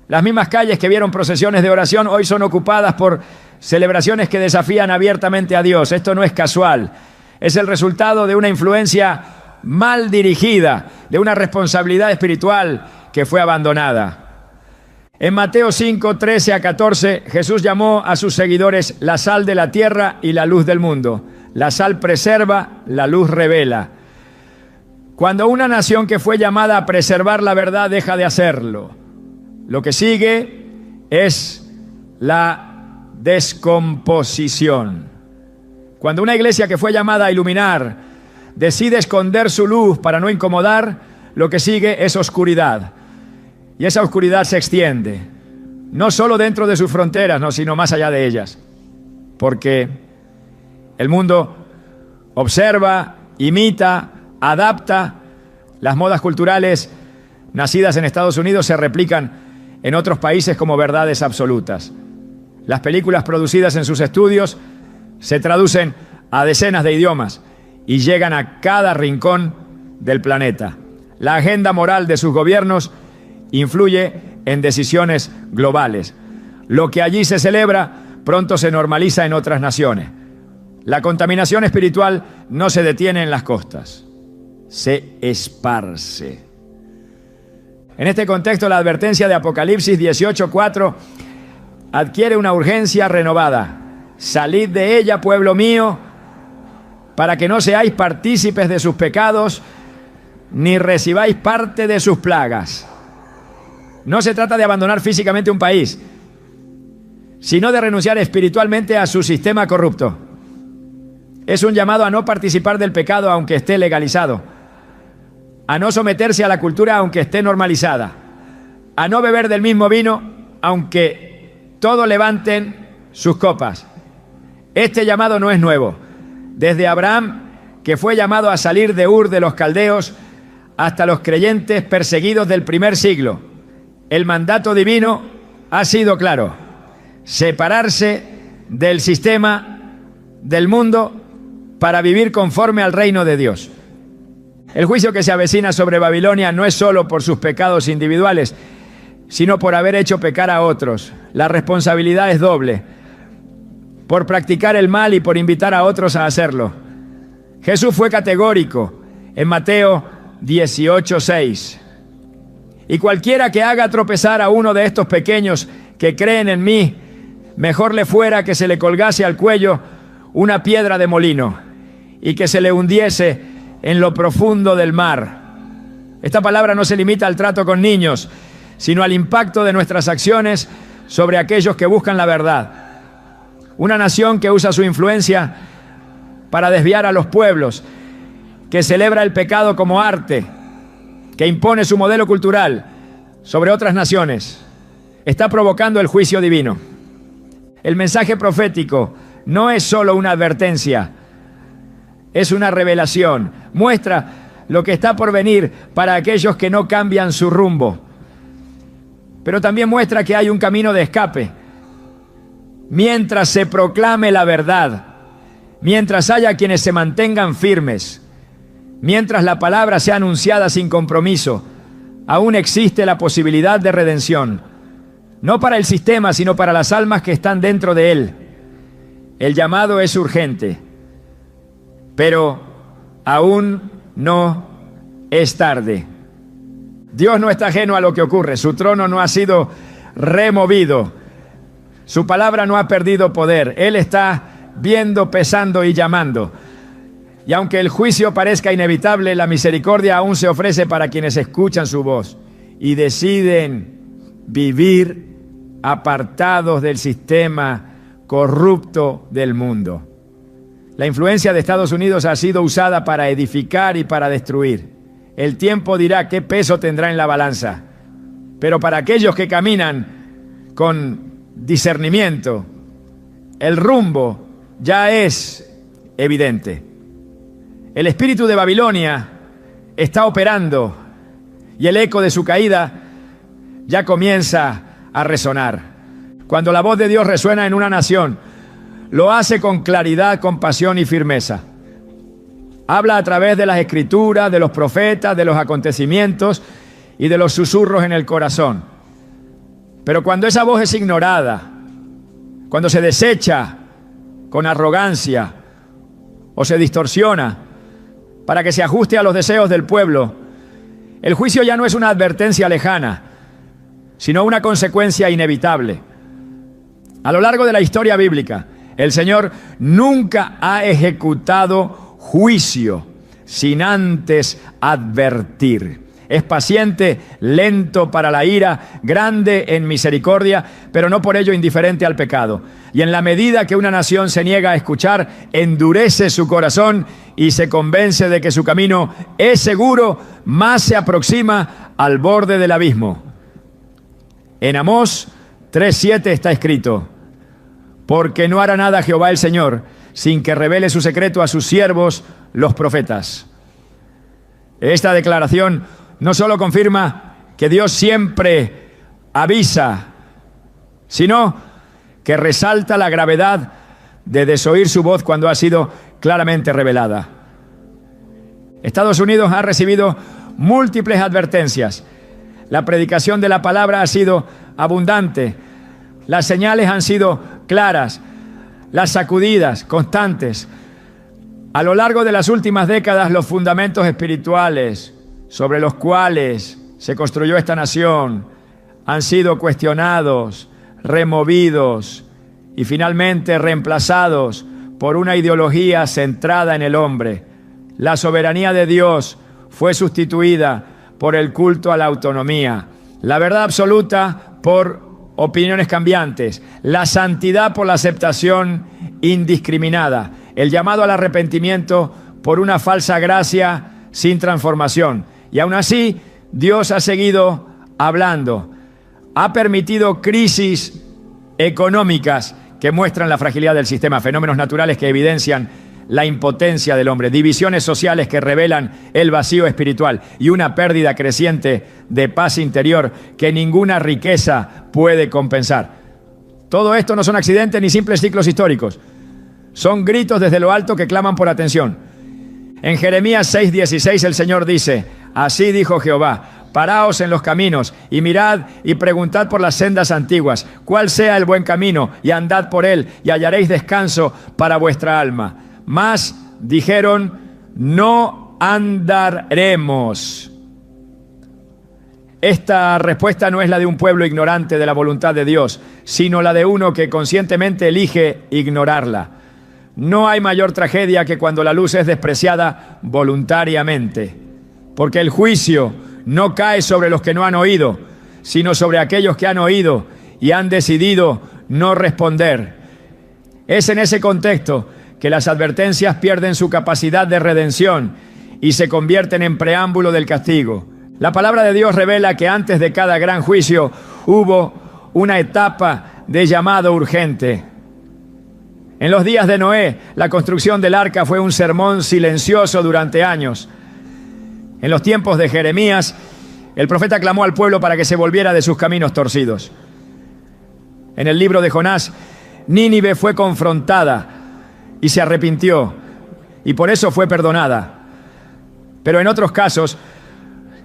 Las mismas calles que vieron procesiones de oración hoy son ocupadas por celebraciones que desafían abiertamente a Dios. Esto no es casual. Es el resultado de una influencia mal dirigida, de una responsabilidad espiritual que fue abandonada. En Mateo 5:13-14, Jesús llamó a sus seguidores la sal de la tierra y la luz del mundo. La sal preserva, la luz revela. Cuando una nación que fue llamada a preservar la verdad deja de hacerlo, lo que sigue es la descomposición. Cuando una iglesia que fue llamada a iluminar decide esconder su luz para no incomodar, lo que sigue es oscuridad. Y esa oscuridad se extiende, no solo dentro de sus fronteras, no, sino más allá de ellas. Porque el mundo observa, imita, adapta. Las modas culturales nacidas en Estados Unidos se replican en otros países como verdades absolutas. Las películas producidas en sus estudios se traducen a decenas de idiomas y llegan a cada rincón del planeta. La agenda moral de sus gobiernos influye en decisiones globales. Lo que allí se celebra pronto se normaliza en otras naciones. La contaminación espiritual no se detiene en las costas, se esparce. En este contexto, la advertencia de Apocalipsis 18:4 adquiere una urgencia renovada. Salid de ella, pueblo mío, para que no seáis partícipes de sus pecados, ni recibáis parte de sus plagas. No se trata de abandonar físicamente un país, sino de renunciar espiritualmente a su sistema corrupto. Es un llamado a no participar del pecado aunque esté legalizado, a no someterse a la cultura aunque esté normalizada, a no beber del mismo vino aunque todos levanten sus copas. Este llamado no es nuevo. Desde Abraham, que fue llamado a salir de Ur de los Caldeos, hasta los creyentes perseguidos del primer siglo, el mandato divino ha sido claro: separarse del sistema del mundo para vivir conforme al reino de Dios. El juicio que se avecina sobre Babilonia no es solo por sus pecados individuales, sino por haber hecho pecar a otros. La responsabilidad es doble: por practicar el mal y por invitar a otros a hacerlo. Jesús fue categórico en Mateo 18:6. Y cualquiera que haga tropezar a uno de estos pequeños que creen en mí, mejor le fuera que se le colgase al cuello una piedra de molino y que se le hundiese en lo profundo del mar. Esta palabra no se limita al trato con niños, sino al impacto de nuestras acciones sobre aquellos que buscan la verdad. Una nación que usa su influencia para desviar a los pueblos, que celebra el pecado como arte, que impone su modelo cultural sobre otras naciones, está provocando el juicio divino. El mensaje profético no es solo una advertencia, es una revelación. Muestra lo que está por venir para aquellos que no cambian su rumbo. Pero también muestra que hay un camino de escape. Mientras se proclame la verdad, mientras haya quienes se mantengan firmes, mientras la palabra sea anunciada sin compromiso, aún existe la posibilidad de redención. No para el sistema, sino para las almas que están dentro de él. El llamado es urgente, pero aún no es tarde. Dios no está ajeno a lo que ocurre. Su trono no ha sido removido. Su palabra no ha perdido poder. Él está viendo, pesando y llamando. Y aunque el juicio parezca inevitable, la misericordia aún se ofrece para quienes escuchan su voz y deciden vivir apartados del sistema corrupto del mundo. La influencia de Estados Unidos ha sido usada para edificar y para destruir. El tiempo dirá qué peso tendrá en la balanza. Pero para aquellos que caminan con discernimiento, el rumbo ya es evidente. El espíritu de Babilonia está operando y el eco de su caída ya comienza a resonar. Cuando la voz de Dios resuena en una nación, lo hace con claridad, compasión y firmeza. Habla a través de las escrituras, de los profetas, de los acontecimientos y de los susurros en el corazón. Pero cuando esa voz es ignorada, cuando se desecha con arrogancia o se distorsiona para que se ajuste a los deseos del pueblo, el juicio ya no es una advertencia lejana, sino una consecuencia inevitable. A lo largo de la historia bíblica, el Señor nunca ha ejecutado juicio sin antes advertir. Es paciente, lento para la ira, grande en misericordia, pero no por ello indiferente al pecado. Y en la medida que una nación se niega a escuchar, endurece su corazón y se convence de que su camino es seguro, más se aproxima al borde del abismo. En Amós 3:7 está escrito: porque no hará nada Jehová el Señor sin que revele su secreto a sus siervos, los profetas. Esta declaración no solo confirma que Dios siempre avisa, sino que resalta la gravedad de desoír su voz cuando ha sido claramente revelada. Estados Unidos ha recibido múltiples advertencias. La predicación de la palabra ha sido abundante. Las señales han sido claras. Las sacudidas constantes. A lo largo de las últimas décadas, los fundamentos espirituales sobre los cuales se construyó esta nación han sido cuestionados, removidos y finalmente reemplazados por una ideología centrada en el hombre. La soberanía de Dios fue sustituida por el culto a la autonomía, la verdad absoluta por opiniones cambiantes, la santidad por la aceptación indiscriminada, el llamado al arrepentimiento por una falsa gracia sin transformación. Y aún así, Dios ha seguido hablando. Ha permitido crisis económicas que muestran la fragilidad del sistema, fenómenos naturales que evidencian la impotencia del hombre, divisiones sociales que revelan el vacío espiritual y una pérdida creciente de paz interior que ninguna riqueza puede compensar. Todo esto no son accidentes ni simples ciclos históricos. Son gritos desde lo alto que claman por atención. En Jeremías 6:16 el Señor dice: así dijo Jehová, paraos en los caminos y mirad y preguntad por las sendas antiguas, cuál sea el buen camino, y andad por él y hallaréis descanso para vuestra alma. Mas dijeron: no andaremos. Esta respuesta no es la de un pueblo ignorante de la voluntad de Dios, sino la de uno que conscientemente elige ignorarla. No hay mayor tragedia que cuando la luz es despreciada voluntariamente, porque el juicio no cae sobre los que no han oído, sino sobre aquellos que han oído y han decidido no responder. Es en ese contexto que las advertencias pierden su capacidad de redención y se convierten en preámbulo del castigo. La palabra de Dios revela que antes de cada gran juicio hubo una etapa de llamado urgente. En los días de Noé, la construcción del arca fue un sermón silencioso durante años. En los tiempos de Jeremías, el profeta clamó al pueblo para que se volviera de sus caminos torcidos. En el libro de Jonás, Nínive fue confrontada y se arrepintió, y por eso fue perdonada. Pero en otros casos,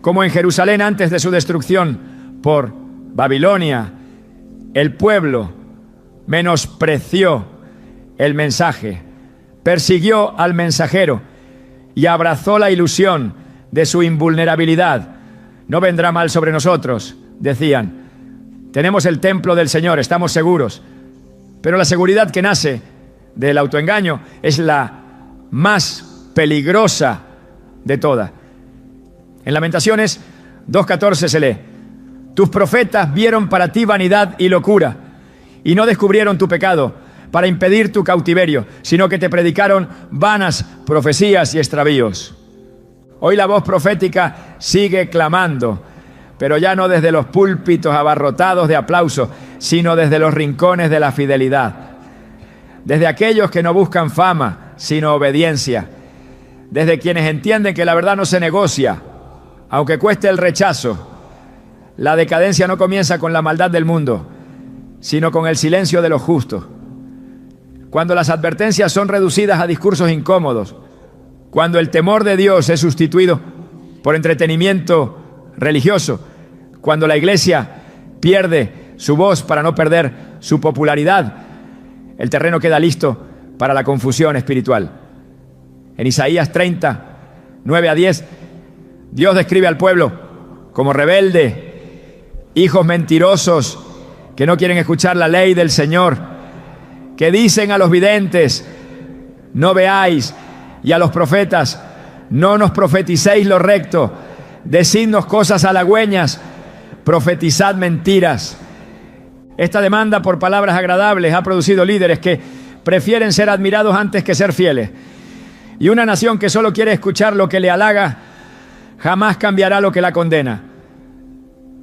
como en Jerusalén antes de su destrucción por Babilonia, el pueblo menospreció el mensaje, persiguió al mensajero y abrazó la ilusión de su invulnerabilidad. No vendrá mal sobre nosotros, decían. Tenemos el templo del Señor, estamos seguros. Pero la seguridad que nace del autoengaño es la más peligrosa de todas. En Lamentaciones 2:14 se lee: tus profetas vieron para ti vanidad y locura, y no descubrieron tu pecado para impedir tu cautiverio, sino que te predicaron vanas profecías y extravíos. Hoy la voz profética sigue clamando, pero ya no desde los púlpitos abarrotados de aplausos, sino desde los rincones de la fidelidad. Desde aquellos que no buscan fama, sino obediencia. Desde quienes entienden que la verdad no se negocia, aunque cueste el rechazo. La decadencia no comienza con la maldad del mundo, sino con el silencio de los justos. Cuando las advertencias son reducidas a discursos incómodos, cuando el temor de Dios es sustituido por entretenimiento religioso, cuando la iglesia pierde su voz para no perder su popularidad, el terreno queda listo para la confusión espiritual. En Isaías 30, 9-10, Dios describe al pueblo como rebelde, hijos mentirosos que no quieren escuchar la ley del Señor, que dicen a los videntes: no veáis, y a los profetas: no nos profeticéis lo recto. decidnos cosas halagüeñas, profetizad mentiras. Esta demanda por palabras agradables ha producido líderes que prefieren ser admirados antes que ser fieles. Y una nación que solo quiere escuchar lo que le halaga, jamás cambiará lo que la condena.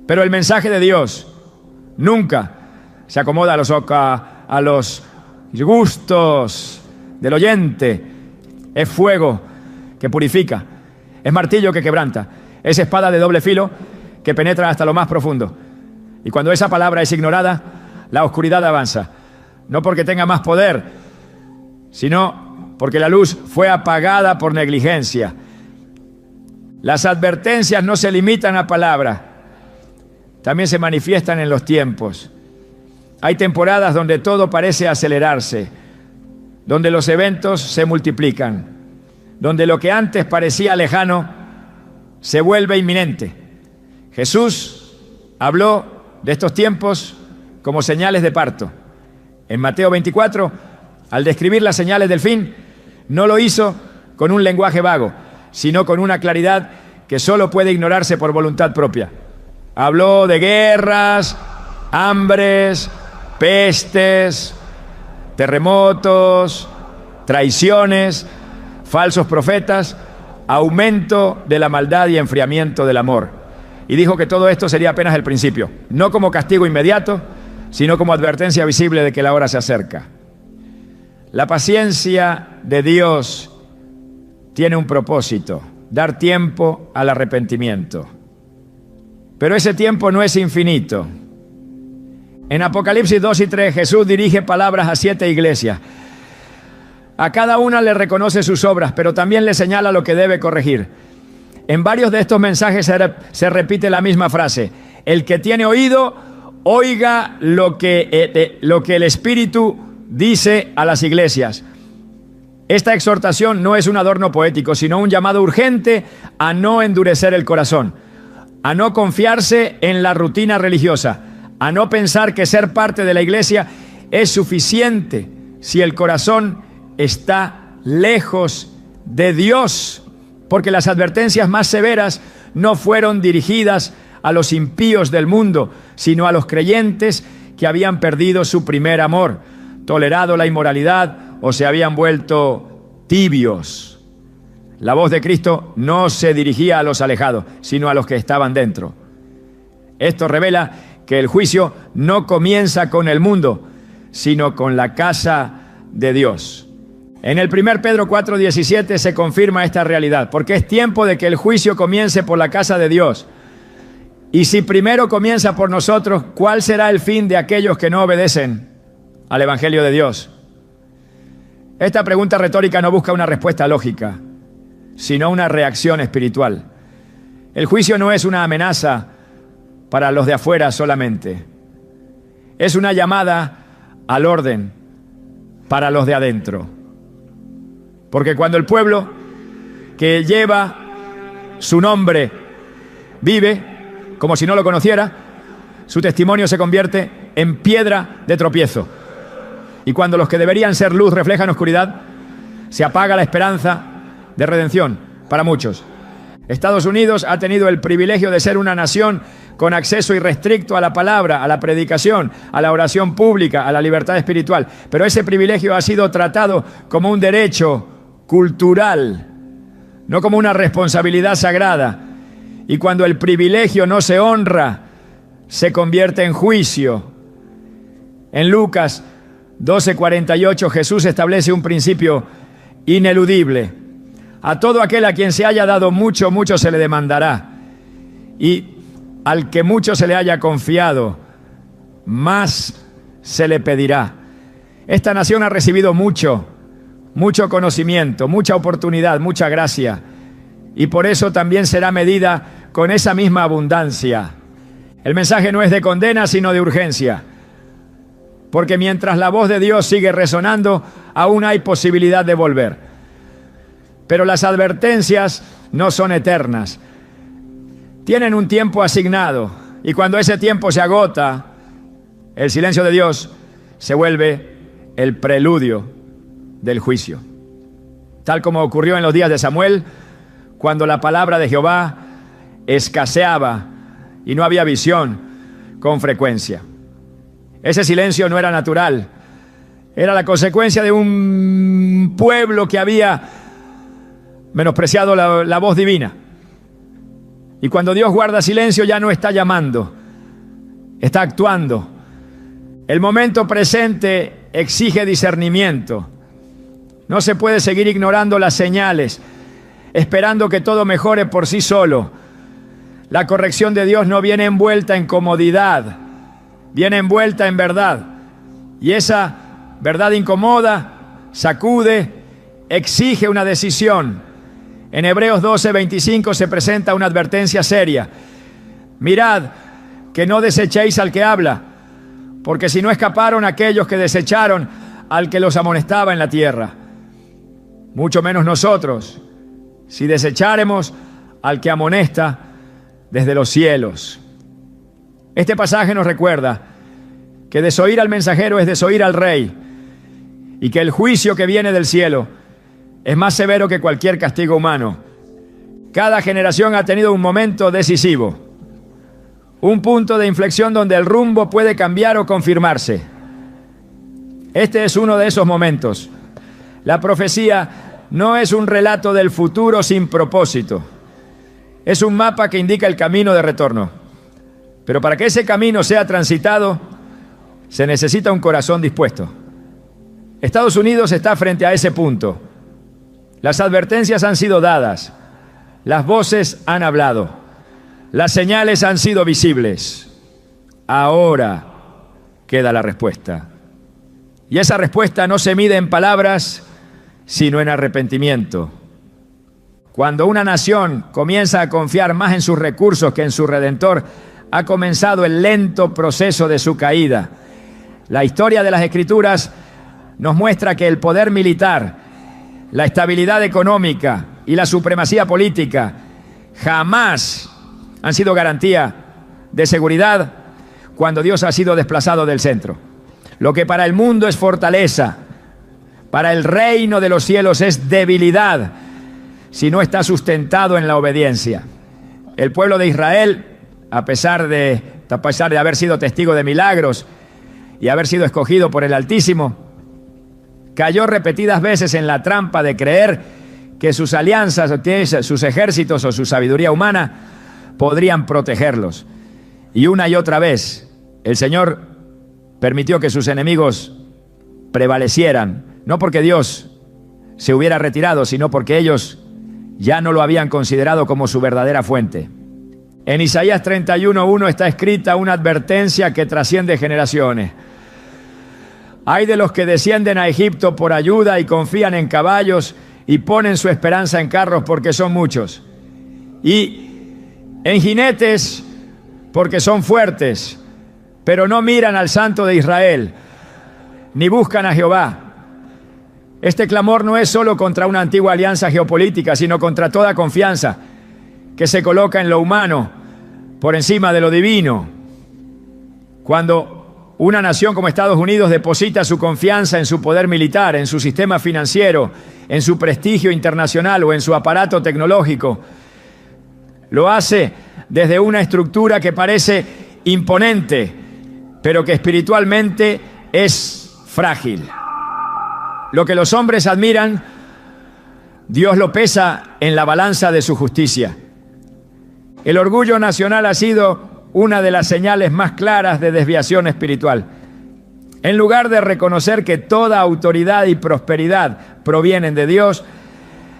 Pero el mensaje de Dios nunca se acomoda a los gustos del oyente. Es fuego que purifica, es martillo que quebranta, es espada de doble filo que penetra hasta lo más profundo. Y cuando esa palabra es ignorada, la oscuridad avanza. No porque tenga más poder, sino porque la luz fue apagada por negligencia. Las advertencias no se limitan a palabras, también se manifiestan en los tiempos. Hay temporadas donde todo parece acelerarse, donde los eventos se multiplican, donde lo que antes parecía lejano se vuelve inminente. Jesús habló de estos tiempos como señales de parto. En Mateo 24, al describir las señales del fin, no lo hizo con un lenguaje vago, sino con una claridad que solo puede ignorarse por voluntad propia. Habló de guerras, hambres, pestes, terremotos, traiciones, falsos profetas, aumento de la maldad y enfriamiento del amor. Y dijo que todo esto sería apenas el principio, no como castigo inmediato, sino como advertencia visible de que la hora se acerca. La paciencia de Dios tiene un propósito: dar tiempo al arrepentimiento. Pero ese tiempo no es infinito. En Apocalipsis 2 y 3, Jesús dirige palabras a 7 iglesias. A cada una le reconoce sus obras, pero también le señala lo que debe corregir. En varios de estos mensajes se repite la misma frase: el que tiene oído, oiga lo que el Espíritu dice a las iglesias. Esta exhortación no es un adorno poético, sino un llamado urgente a no endurecer el corazón, a no confiarse en la rutina religiosa, a no pensar que ser parte de la iglesia es suficiente si el corazón está lejos de Dios, porque las advertencias más severas no fueron dirigidas a los impíos del mundo, sino a los creyentes que habían perdido su primer amor, tolerado la inmoralidad o se habían vuelto tibios. La voz de Cristo no se dirigía a los alejados, sino a los que estaban dentro. Esto revela que el juicio no comienza con el mundo, sino con la casa de Dios. En el 1 Pedro 4:17 se confirma esta realidad, porque es tiempo de que el juicio comience por la casa de Dios. Y si primero comienza por nosotros, ¿cuál será el fin de aquellos que no obedecen al Evangelio de Dios? Esta pregunta retórica no busca una respuesta lógica, sino una reacción espiritual. El juicio no es una amenaza para los de afuera solamente. Es una llamada al orden para los de adentro. Porque cuando el pueblo que lleva su nombre vive como si no lo conociera, su testimonio se convierte en piedra de tropiezo. Y cuando los que deberían ser luz reflejan oscuridad, se apaga la esperanza de redención para muchos. Estados Unidos ha tenido el privilegio de ser una nación con acceso irrestricto a la palabra, a la predicación, a la oración pública, a la libertad espiritual. Pero ese privilegio ha sido tratado como un derecho cultural, no como una responsabilidad sagrada. Y cuando el privilegio no se honra, se convierte en juicio. En Lucas 12:48, Jesús establece un principio ineludible. A todo aquel a quien se haya dado mucho, mucho se le demandará. Y al que mucho se le haya confiado, más se le pedirá. Esta nación ha recibido mucho conocimiento, mucha oportunidad, mucha gracia. Y por eso también será medida con esa misma abundancia. El mensaje no es de condena, sino de urgencia. Porque mientras la voz de Dios sigue resonando, aún hay posibilidad de volver. Pero las advertencias no son eternas. Tienen un tiempo asignado. Y cuando ese tiempo se agota, el silencio de Dios se vuelve el preludio del juicio. Tal como ocurrió en los días de Samuel, cuando la palabra de Jehová escaseaba y no había visión con frecuencia. Ese silencio no era natural, era la consecuencia de un pueblo que había menospreciado la voz divina. Y cuando Dios guarda silencio ya no está llamando, está actuando. El momento presente exige discernimiento. No se puede seguir ignorando las señales, esperando que todo mejore por sí solo. La corrección de Dios no viene envuelta en comodidad, viene envuelta en verdad. Y esa verdad incomoda, sacude, exige una decisión. En Hebreos 12:25 se presenta una advertencia seria. Mirad que no desechéis al que habla, porque si no escaparon aquellos que desecharon al que los amonestaba en la tierra, mucho menos nosotros, si desecháremos al que amonesta desde los cielos. Este pasaje nos recuerda que desoír al mensajero es desoír al rey, y que el juicio que viene del cielo es más severo que cualquier castigo humano. Cada generación ha tenido un momento decisivo, un punto de inflexión donde el rumbo puede cambiar o confirmarse. Este es uno de esos momentos. La profecía no es un relato del futuro sin propósito. Es un mapa que indica el camino de retorno. Pero para que ese camino sea transitado, se necesita un corazón dispuesto. Estados Unidos está frente a ese punto. Las advertencias han sido dadas, las voces han hablado, las señales han sido visibles. Ahora queda la respuesta. Y esa respuesta no se mide en palabras, sino en arrepentimiento. Cuando una nación comienza a confiar más en sus recursos que en su Redentor, ha comenzado el lento proceso de su caída. La historia de las Escrituras nos muestra que el poder militar, la estabilidad económica y la supremacía política jamás han sido garantía de seguridad cuando Dios ha sido desplazado del centro. Lo que para el mundo es fortaleza, para el reino de los cielos es debilidad si no está sustentado en la obediencia. El pueblo de Israel, a pesar de haber sido testigo de milagros y haber sido escogido por el Altísimo, cayó repetidas veces en la trampa de creer que sus alianzas, sus ejércitos o su sabiduría humana podrían protegerlos. Y una y otra vez el Señor permitió que sus enemigos prevalecieran, no porque Dios se hubiera retirado, sino porque ellos ya no lo habían considerado como su verdadera fuente. En Isaías 31:1 está escrita una advertencia que trasciende generaciones. Hay de los que descienden a Egipto por ayuda y confían en caballos y ponen su esperanza en carros porque son muchos, y en jinetes porque son fuertes, pero no miran al Santo de Israel, ni buscan a Jehová. Este clamor no es solo contra una antigua alianza geopolítica, sino contra toda confianza que se coloca en lo humano por encima de lo divino. Cuando una nación como Estados Unidos deposita su confianza en su poder militar, en su sistema financiero, en su prestigio internacional o en su aparato tecnológico, lo hace desde una estructura que parece imponente, pero que espiritualmente es frágil. Lo que los hombres admiran, Dios lo pesa en la balanza de su justicia. El orgullo nacional ha sido una de las señales más claras de desviación espiritual. En lugar de reconocer que toda autoridad y prosperidad provienen de Dios,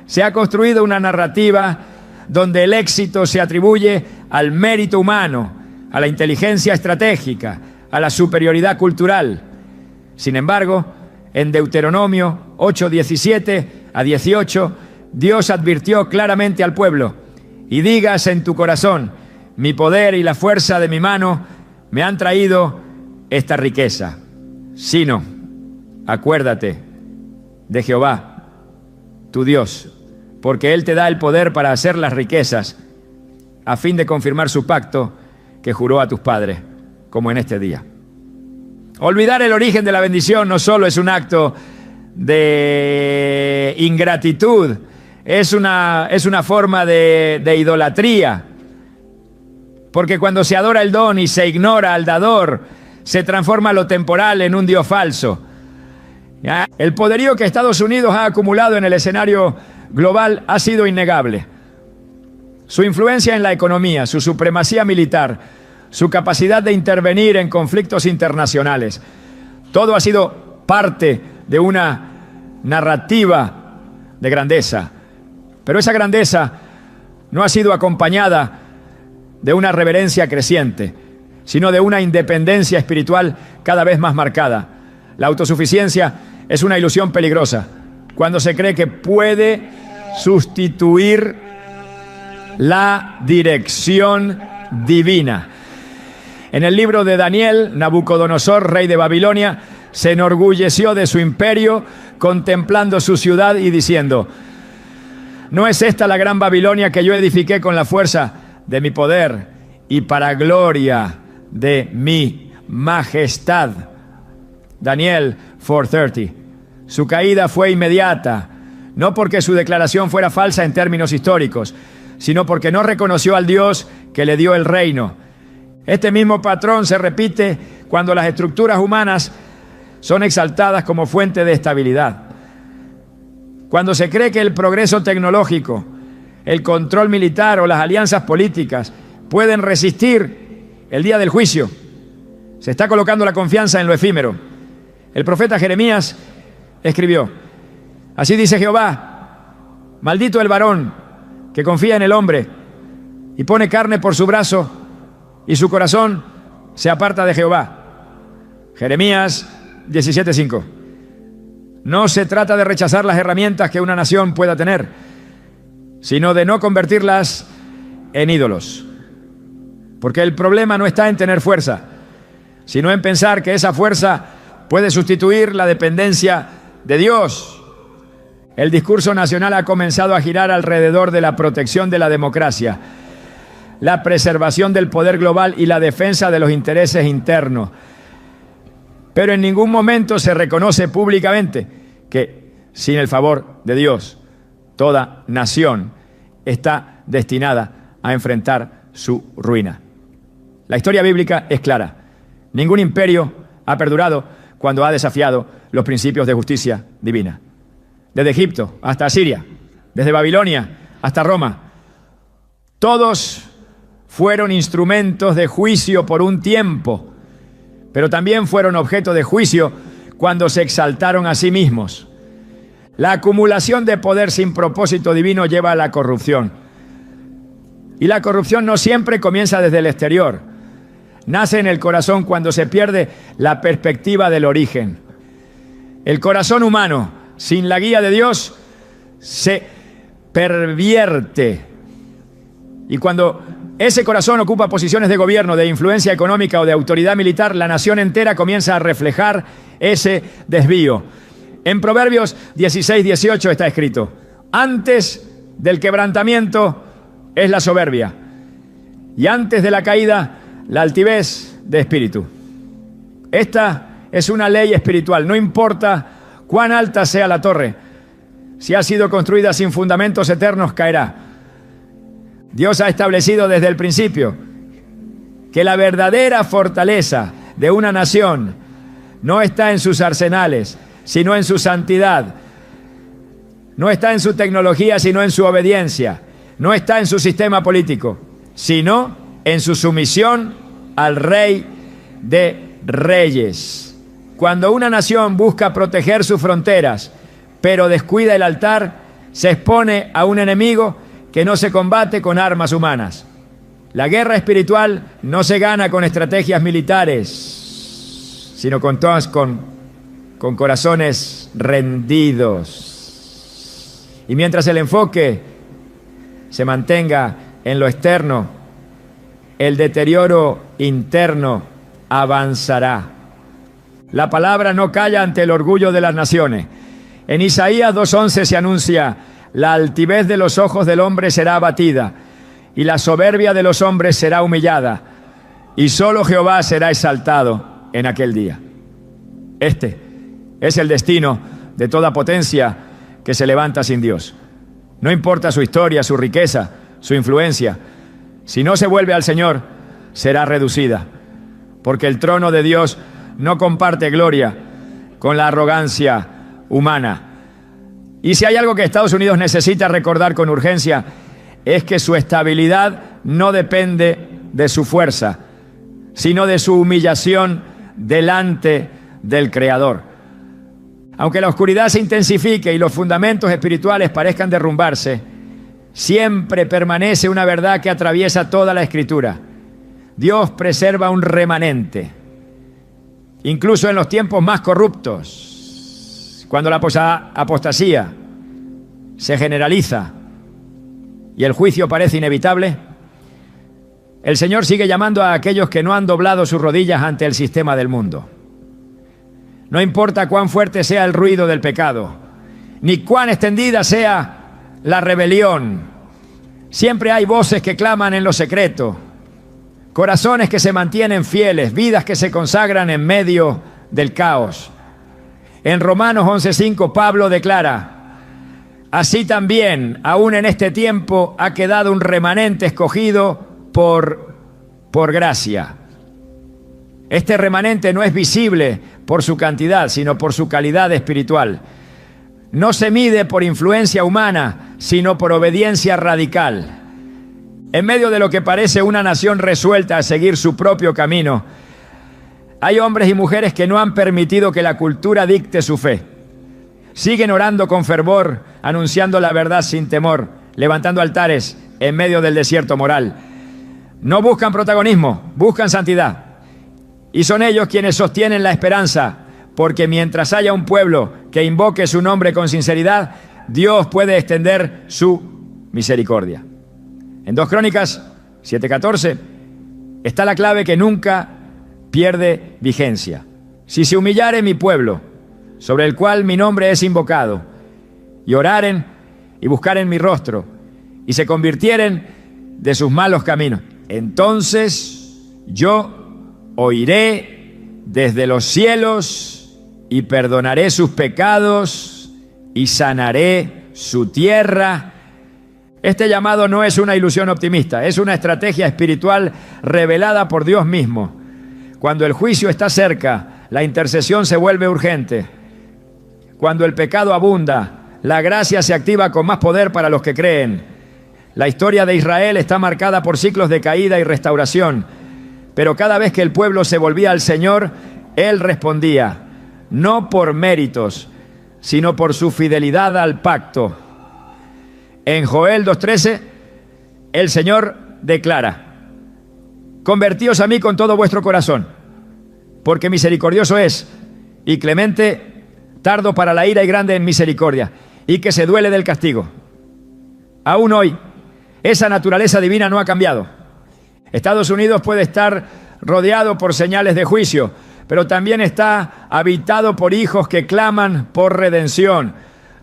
se ha construido una narrativa donde el éxito se atribuye al mérito humano, a la inteligencia estratégica, a la superioridad cultural. Sin embargo, en Deuteronomio 8:17-18, Dios advirtió claramente al pueblo: y digas en tu corazón, mi poder y la fuerza de mi mano me han traído esta riqueza. Sino, acuérdate de Jehová, tu Dios, porque Él te da el poder para hacer las riquezas, a fin de confirmar su pacto que juró a tus padres, como en este día. Olvidar el origen de la bendición no solo es un acto de ingratitud, es una forma de idolatría. Porque cuando se adora el don y se ignora al dador, se transforma lo temporal en un Dios falso. ¿Ya? El poderío que Estados Unidos ha acumulado en el escenario global ha sido innegable. Su influencia en la economía, su supremacía militar, su capacidad de intervenir en conflictos internacionales, todo ha sido parte de una narrativa de grandeza. Pero esa grandeza no ha sido acompañada de una reverencia creciente, sino de una independencia espiritual cada vez más marcada. La autosuficiencia es una ilusión peligrosa cuando se cree que puede sustituir la dirección divina. En el libro de Daniel, Nabucodonosor, rey de Babilonia, se enorgulleció de su imperio, contemplando su ciudad y diciendo: ¿no es esta la gran Babilonia que yo edifiqué con la fuerza de mi poder y para gloria de mi majestad? Daniel 4:30. Su caída fue inmediata, no porque su declaración fuera falsa en términos históricos, sino porque no reconoció al Dios que le dio el reino. Este mismo patrón se repite cuando las estructuras humanas son exaltadas como fuente de estabilidad. Cuando se cree que el progreso tecnológico, el control militar o las alianzas políticas pueden resistir el día del juicio, se está colocando la confianza en lo efímero. El profeta Jeremías escribió: así dice Jehová, maldito el varón que confía en el hombre y pone carne por su brazo y su corazón se aparta de Jehová. Jeremías 17:5. No se trata de rechazar las herramientas que una nación pueda tener, sino de no convertirlas en ídolos. Porque el problema no está en tener fuerza, sino en pensar que esa fuerza puede sustituir la dependencia de Dios. El discurso nacional ha comenzado a girar alrededor de la protección de la democracia, la preservación del poder global y la defensa de los intereses internos. Pero en ningún momento se reconoce públicamente que, sin el favor de Dios, toda nación está destinada a enfrentar su ruina. La historia bíblica es clara. Ningún imperio ha perdurado cuando ha desafiado los principios de justicia divina. Desde Egipto hasta Asiria, desde Babilonia hasta Roma, todos fueron instrumentos de juicio por un tiempo, pero también fueron objeto de juicio cuando se exaltaron a sí mismos. La acumulación de poder sin propósito divino lleva a la corrupción. Y la corrupción no siempre comienza desde el exterior. Nace en el corazón cuando se pierde la perspectiva del origen. El corazón humano, sin la guía de Dios, se pervierte. Y cuando ese corazón ocupa posiciones de gobierno, de influencia económica o de autoridad militar, la nación entera comienza a reflejar ese desvío. En Proverbios 16:18 está escrito: antes del quebrantamiento es la soberbia, y antes de la caída la altivez de espíritu. Esta es una ley espiritual. No importa cuán alta sea la torre, si ha sido construida sin fundamentos eternos, caerá. Dios ha establecido desde el principio que la verdadera fortaleza de una nación no está en sus arsenales, sino en su santidad. No está en su tecnología, sino en su obediencia. No está en su sistema político, sino en su sumisión al Rey de Reyes. Cuando una nación busca proteger sus fronteras, pero descuida el altar, se expone a un enemigo que no se combate con armas humanas. La guerra espiritual no se gana con estrategias militares, sino con corazones rendidos. Y mientras el enfoque se mantenga en lo externo, el deterioro interno avanzará. La palabra no calla ante el orgullo de las naciones. En Isaías 2:11 se anuncia: la altivez de los ojos del hombre será abatida, y la soberbia de los hombres será humillada, y solo Jehová será exaltado en aquel día. Este es el destino de toda potencia que se levanta sin Dios. No importa su historia, su riqueza, su influencia. Si no se vuelve al Señor, será reducida, porque el trono de Dios no comparte gloria con la arrogancia humana. Y si hay algo que Estados Unidos necesita recordar con urgencia, es que su estabilidad no depende de su fuerza, sino de su humillación delante del Creador. Aunque la oscuridad se intensifique y los fundamentos espirituales parezcan derrumbarse, siempre permanece una verdad que atraviesa toda la Escritura. Dios preserva un remanente, incluso en los tiempos más corruptos, cuando la apostasía se generaliza y el juicio parece inevitable. El Señor sigue llamando a aquellos que no han doblado sus rodillas ante el sistema del mundo. No importa cuán fuerte sea el ruido del pecado, ni cuán extendida sea la rebelión, siempre hay voces que claman en lo secreto, corazones que se mantienen fieles, vidas que se consagran en medio del caos. En Romanos 11:5 Pablo declara: así también, aún en este tiempo, ha quedado un remanente escogido por gracia. Este remanente no es visible por su cantidad, sino por su calidad espiritual. No se mide por influencia humana, sino por obediencia radical. En medio de lo que parece una nación resuelta a seguir su propio camino, hay hombres y mujeres que no han permitido que la cultura dicte su fe. Siguen orando con fervor, anunciando la verdad sin temor, levantando altares en medio del desierto moral. No buscan protagonismo, buscan santidad. Y son ellos quienes sostienen la esperanza, porque mientras haya un pueblo que invoque su nombre con sinceridad, Dios puede extender su misericordia. En 2 Crónicas 7:14 está la clave que nunca pierde vigencia. Si se humillare mi pueblo, sobre el cual mi nombre es invocado, y oraren y buscaren mi rostro, y se convirtieren de sus malos caminos, entonces yo oiré desde los cielos y perdonaré sus pecados y sanaré su tierra. Este llamado no es una ilusión optimista, es una estrategia espiritual revelada por Dios mismo. Cuando el juicio está cerca, la intercesión se vuelve urgente. Cuando el pecado abunda, la gracia se activa con más poder para los que creen. La historia de Israel está marcada por ciclos de caída y restauración, pero cada vez que el pueblo se volvía al Señor, Él respondía, no por méritos, sino por su fidelidad al pacto. En Joel 2:13, el Señor declara, convertíos a mí con todo vuestro corazón, porque misericordioso es y clemente, tardo para la ira y grande en misericordia, y que se duele del castigo. Aún hoy, esa naturaleza divina no ha cambiado. Estados Unidos puede estar rodeado por señales de juicio, pero también está habitado por hijos que claman por redención.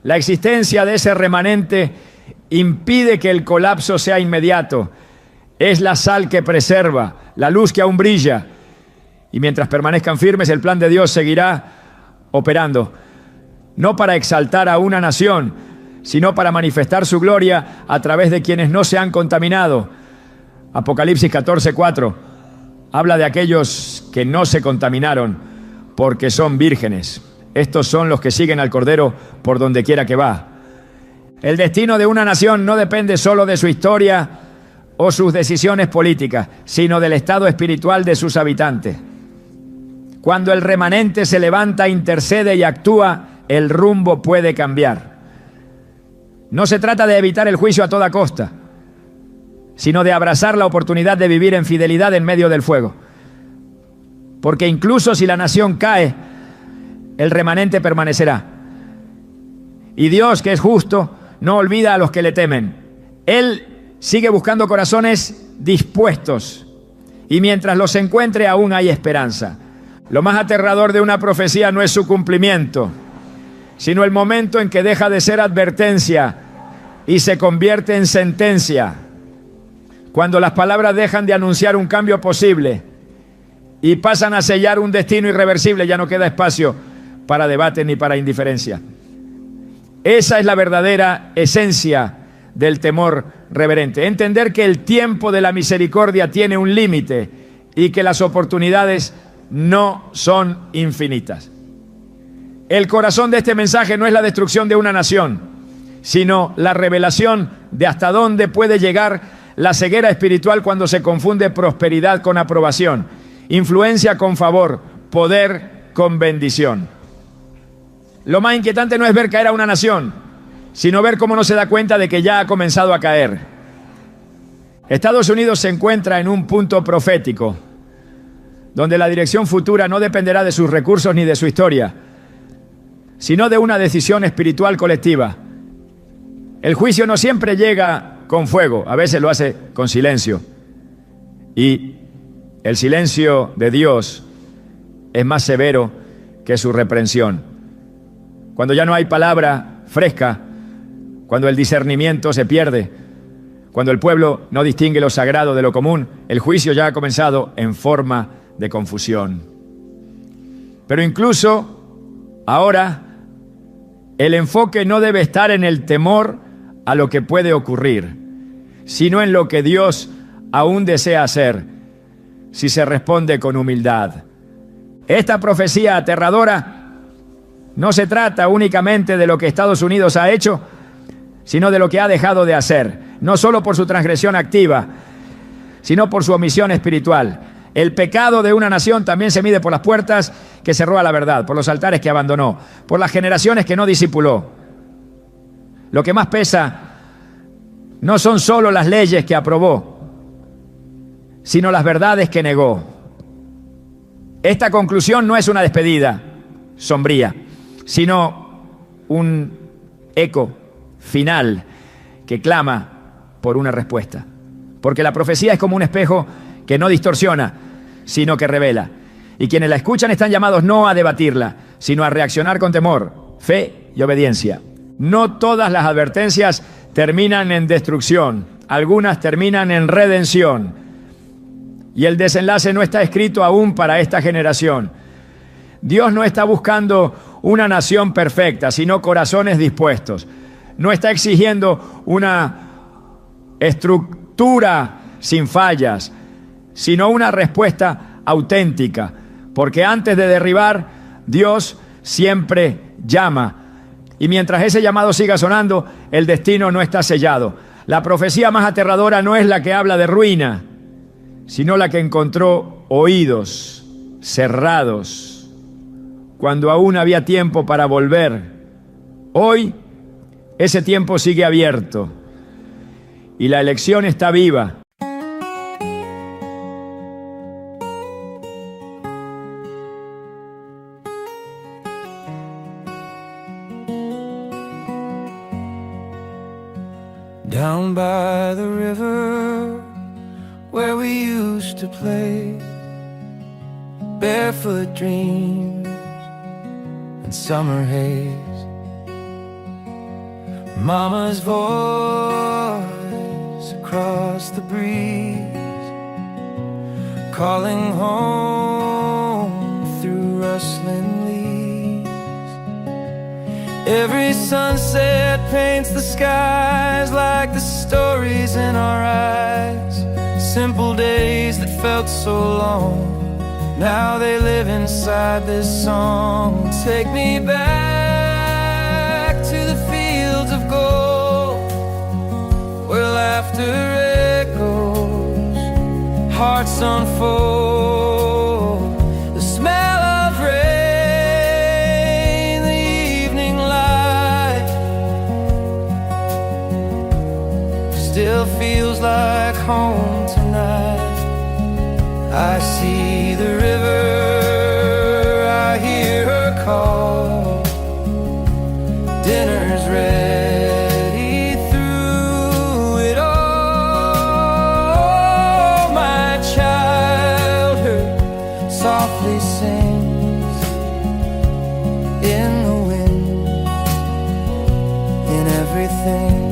La existencia de ese remanente impide que el colapso sea inmediato. Es la sal que preserva, la luz que aún brilla. Y mientras permanezcan firmes, el plan de Dios seguirá operando. No para exaltar a una nación, sino para manifestar su gloria a través de quienes no se han contaminado. Apocalipsis 14:4 habla de aquellos que no se contaminaron porque son vírgenes. Estos son los que siguen al Cordero por donde quiera que va. El destino de una nación no depende solo de su historia o sus decisiones políticas, sino del estado espiritual de sus habitantes. Cuando el remanente se levanta, intercede y actúa, el rumbo puede cambiar. No se trata de evitar el juicio a toda costa, sino de abrazar la oportunidad de vivir en fidelidad en medio del fuego. Porque incluso si la nación cae, el remanente permanecerá. Y Dios, que es justo, no olvida a los que le temen. Él sigue buscando corazones dispuestos, y mientras los encuentre aún hay esperanza. Lo más aterrador de una profecía no es su cumplimiento, sino el momento en que deja de ser advertencia y se convierte en sentencia. Cuando las palabras dejan de anunciar un cambio posible y pasan a sellar un destino irreversible, ya no queda espacio para debate ni para indiferencia. Esa es la verdadera esencia del temor reverente. Entender que el tiempo de la misericordia tiene un límite y que las oportunidades no son infinitas. El corazón de este mensaje no es la destrucción de una nación, sino la revelación de hasta dónde puede llegar la ceguera espiritual cuando se confunde prosperidad con aprobación, influencia con favor, poder con bendición. Lo más inquietante no es ver caer a una nación, sino ver cómo no se da cuenta de que ya ha comenzado a caer. Estados Unidos se encuentra en un punto profético, donde la dirección futura no dependerá de sus recursos ni de su historia, sino de una decisión espiritual colectiva. El juicio no siempre llega con fuego, a veces lo hace con silencio. Y el silencio de Dios es más severo que su reprensión. Cuando ya no hay palabra fresca, cuando el discernimiento se pierde, cuando el pueblo no distingue lo sagrado de lo común, el juicio ya ha comenzado en forma de confusión. Pero incluso ahora, el enfoque no debe estar en el temor a lo que puede ocurrir, sino en lo que Dios aún desea hacer, si se responde con humildad. Esta profecía aterradora no se trata únicamente de lo que Estados Unidos ha hecho, sino de lo que ha dejado de hacer, no solo por su transgresión activa, sino por su omisión espiritual. El pecado de una nación también se mide por las puertas que cerró a la verdad, por los altares que abandonó, por las generaciones que no discipuló. Lo que más pesa no son solo las leyes que aprobó, sino las verdades que negó. Esta conclusión no es una despedida sombría, sino un eco final que clama por una respuesta. Porque la profecía es como un espejo que no distorsiona, sino que revela. Y quienes la escuchan están llamados no a debatirla, sino a reaccionar con temor, fe y obediencia. No todas las advertencias terminan en destrucción, algunas terminan en redención. Y el desenlace no está escrito aún para esta generación. Dios no está buscando una nación perfecta, sino corazones dispuestos. No está exigiendo una estructura sin fallas, sino una respuesta auténtica. Porque antes de derribar, Dios siempre llama. Y mientras ese llamado siga sonando, el destino no está sellado. La profecía más aterradora no es la que habla de ruina, sino la que encontró oídos cerrados cuando aún había tiempo para volver. Hoy ese tiempo sigue abierto y la elección está viva. Down by the river where we used to play, barefoot dreams and summer haze, Mama's voice across the breeze, calling home through rustling leaves. Every sunset paints the skies like the stories in our eyes. Simple days that felt so long, now they live inside this song. Take me back to the fields of gold, where laughter echoes, hearts unfold. The smell of rain, the evening light, still feels like home tonight. I see the river, I hear her call. Dinner's ready through it all. My childhood softly sings in the wind, in everything.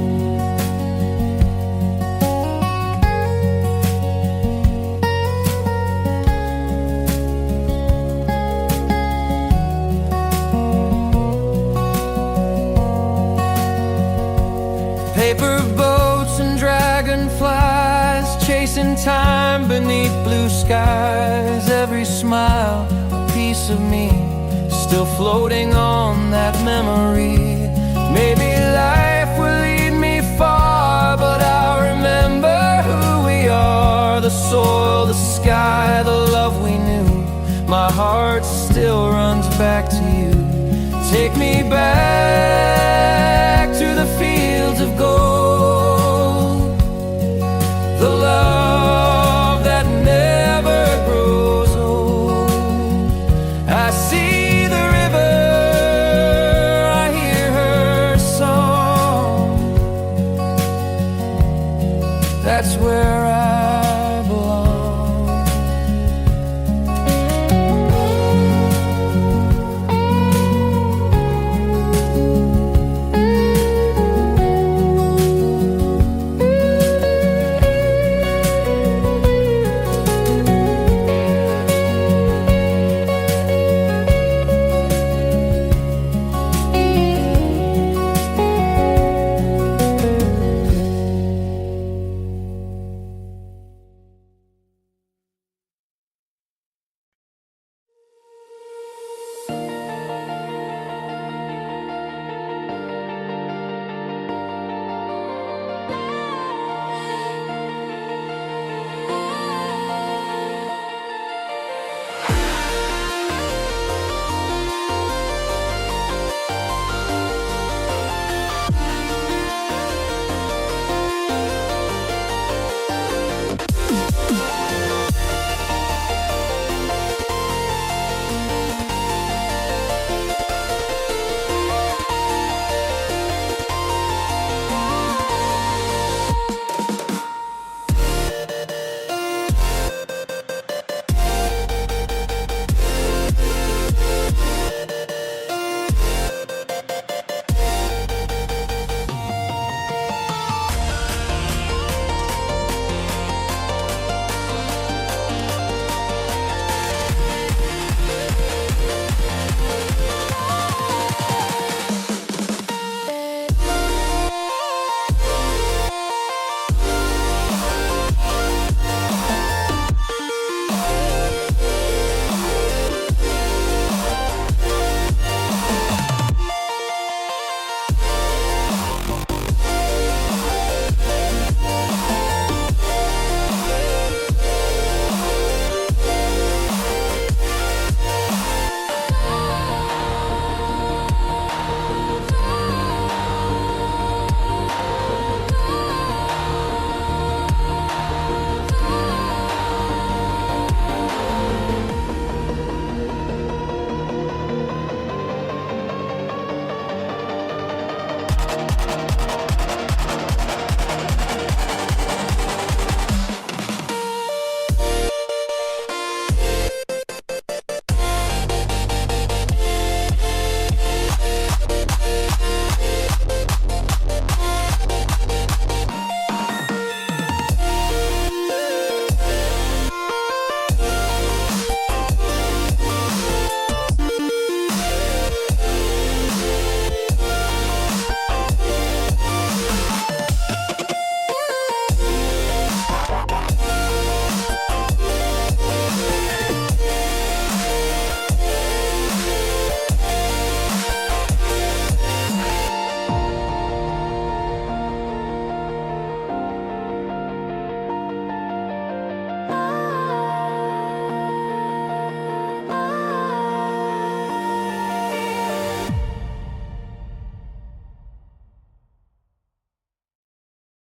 Paper boats and dragonflies chase space and time beneath blue skies. Every smile, a piece of me, still floating on that memory. Maybe life will lead me far, but I'll remember who we are. The soil, the sky, the love we knew. My heart still runs back to you. Take me back to the fields of gold, the love that never grows old. I see the river, I hear her song. That's where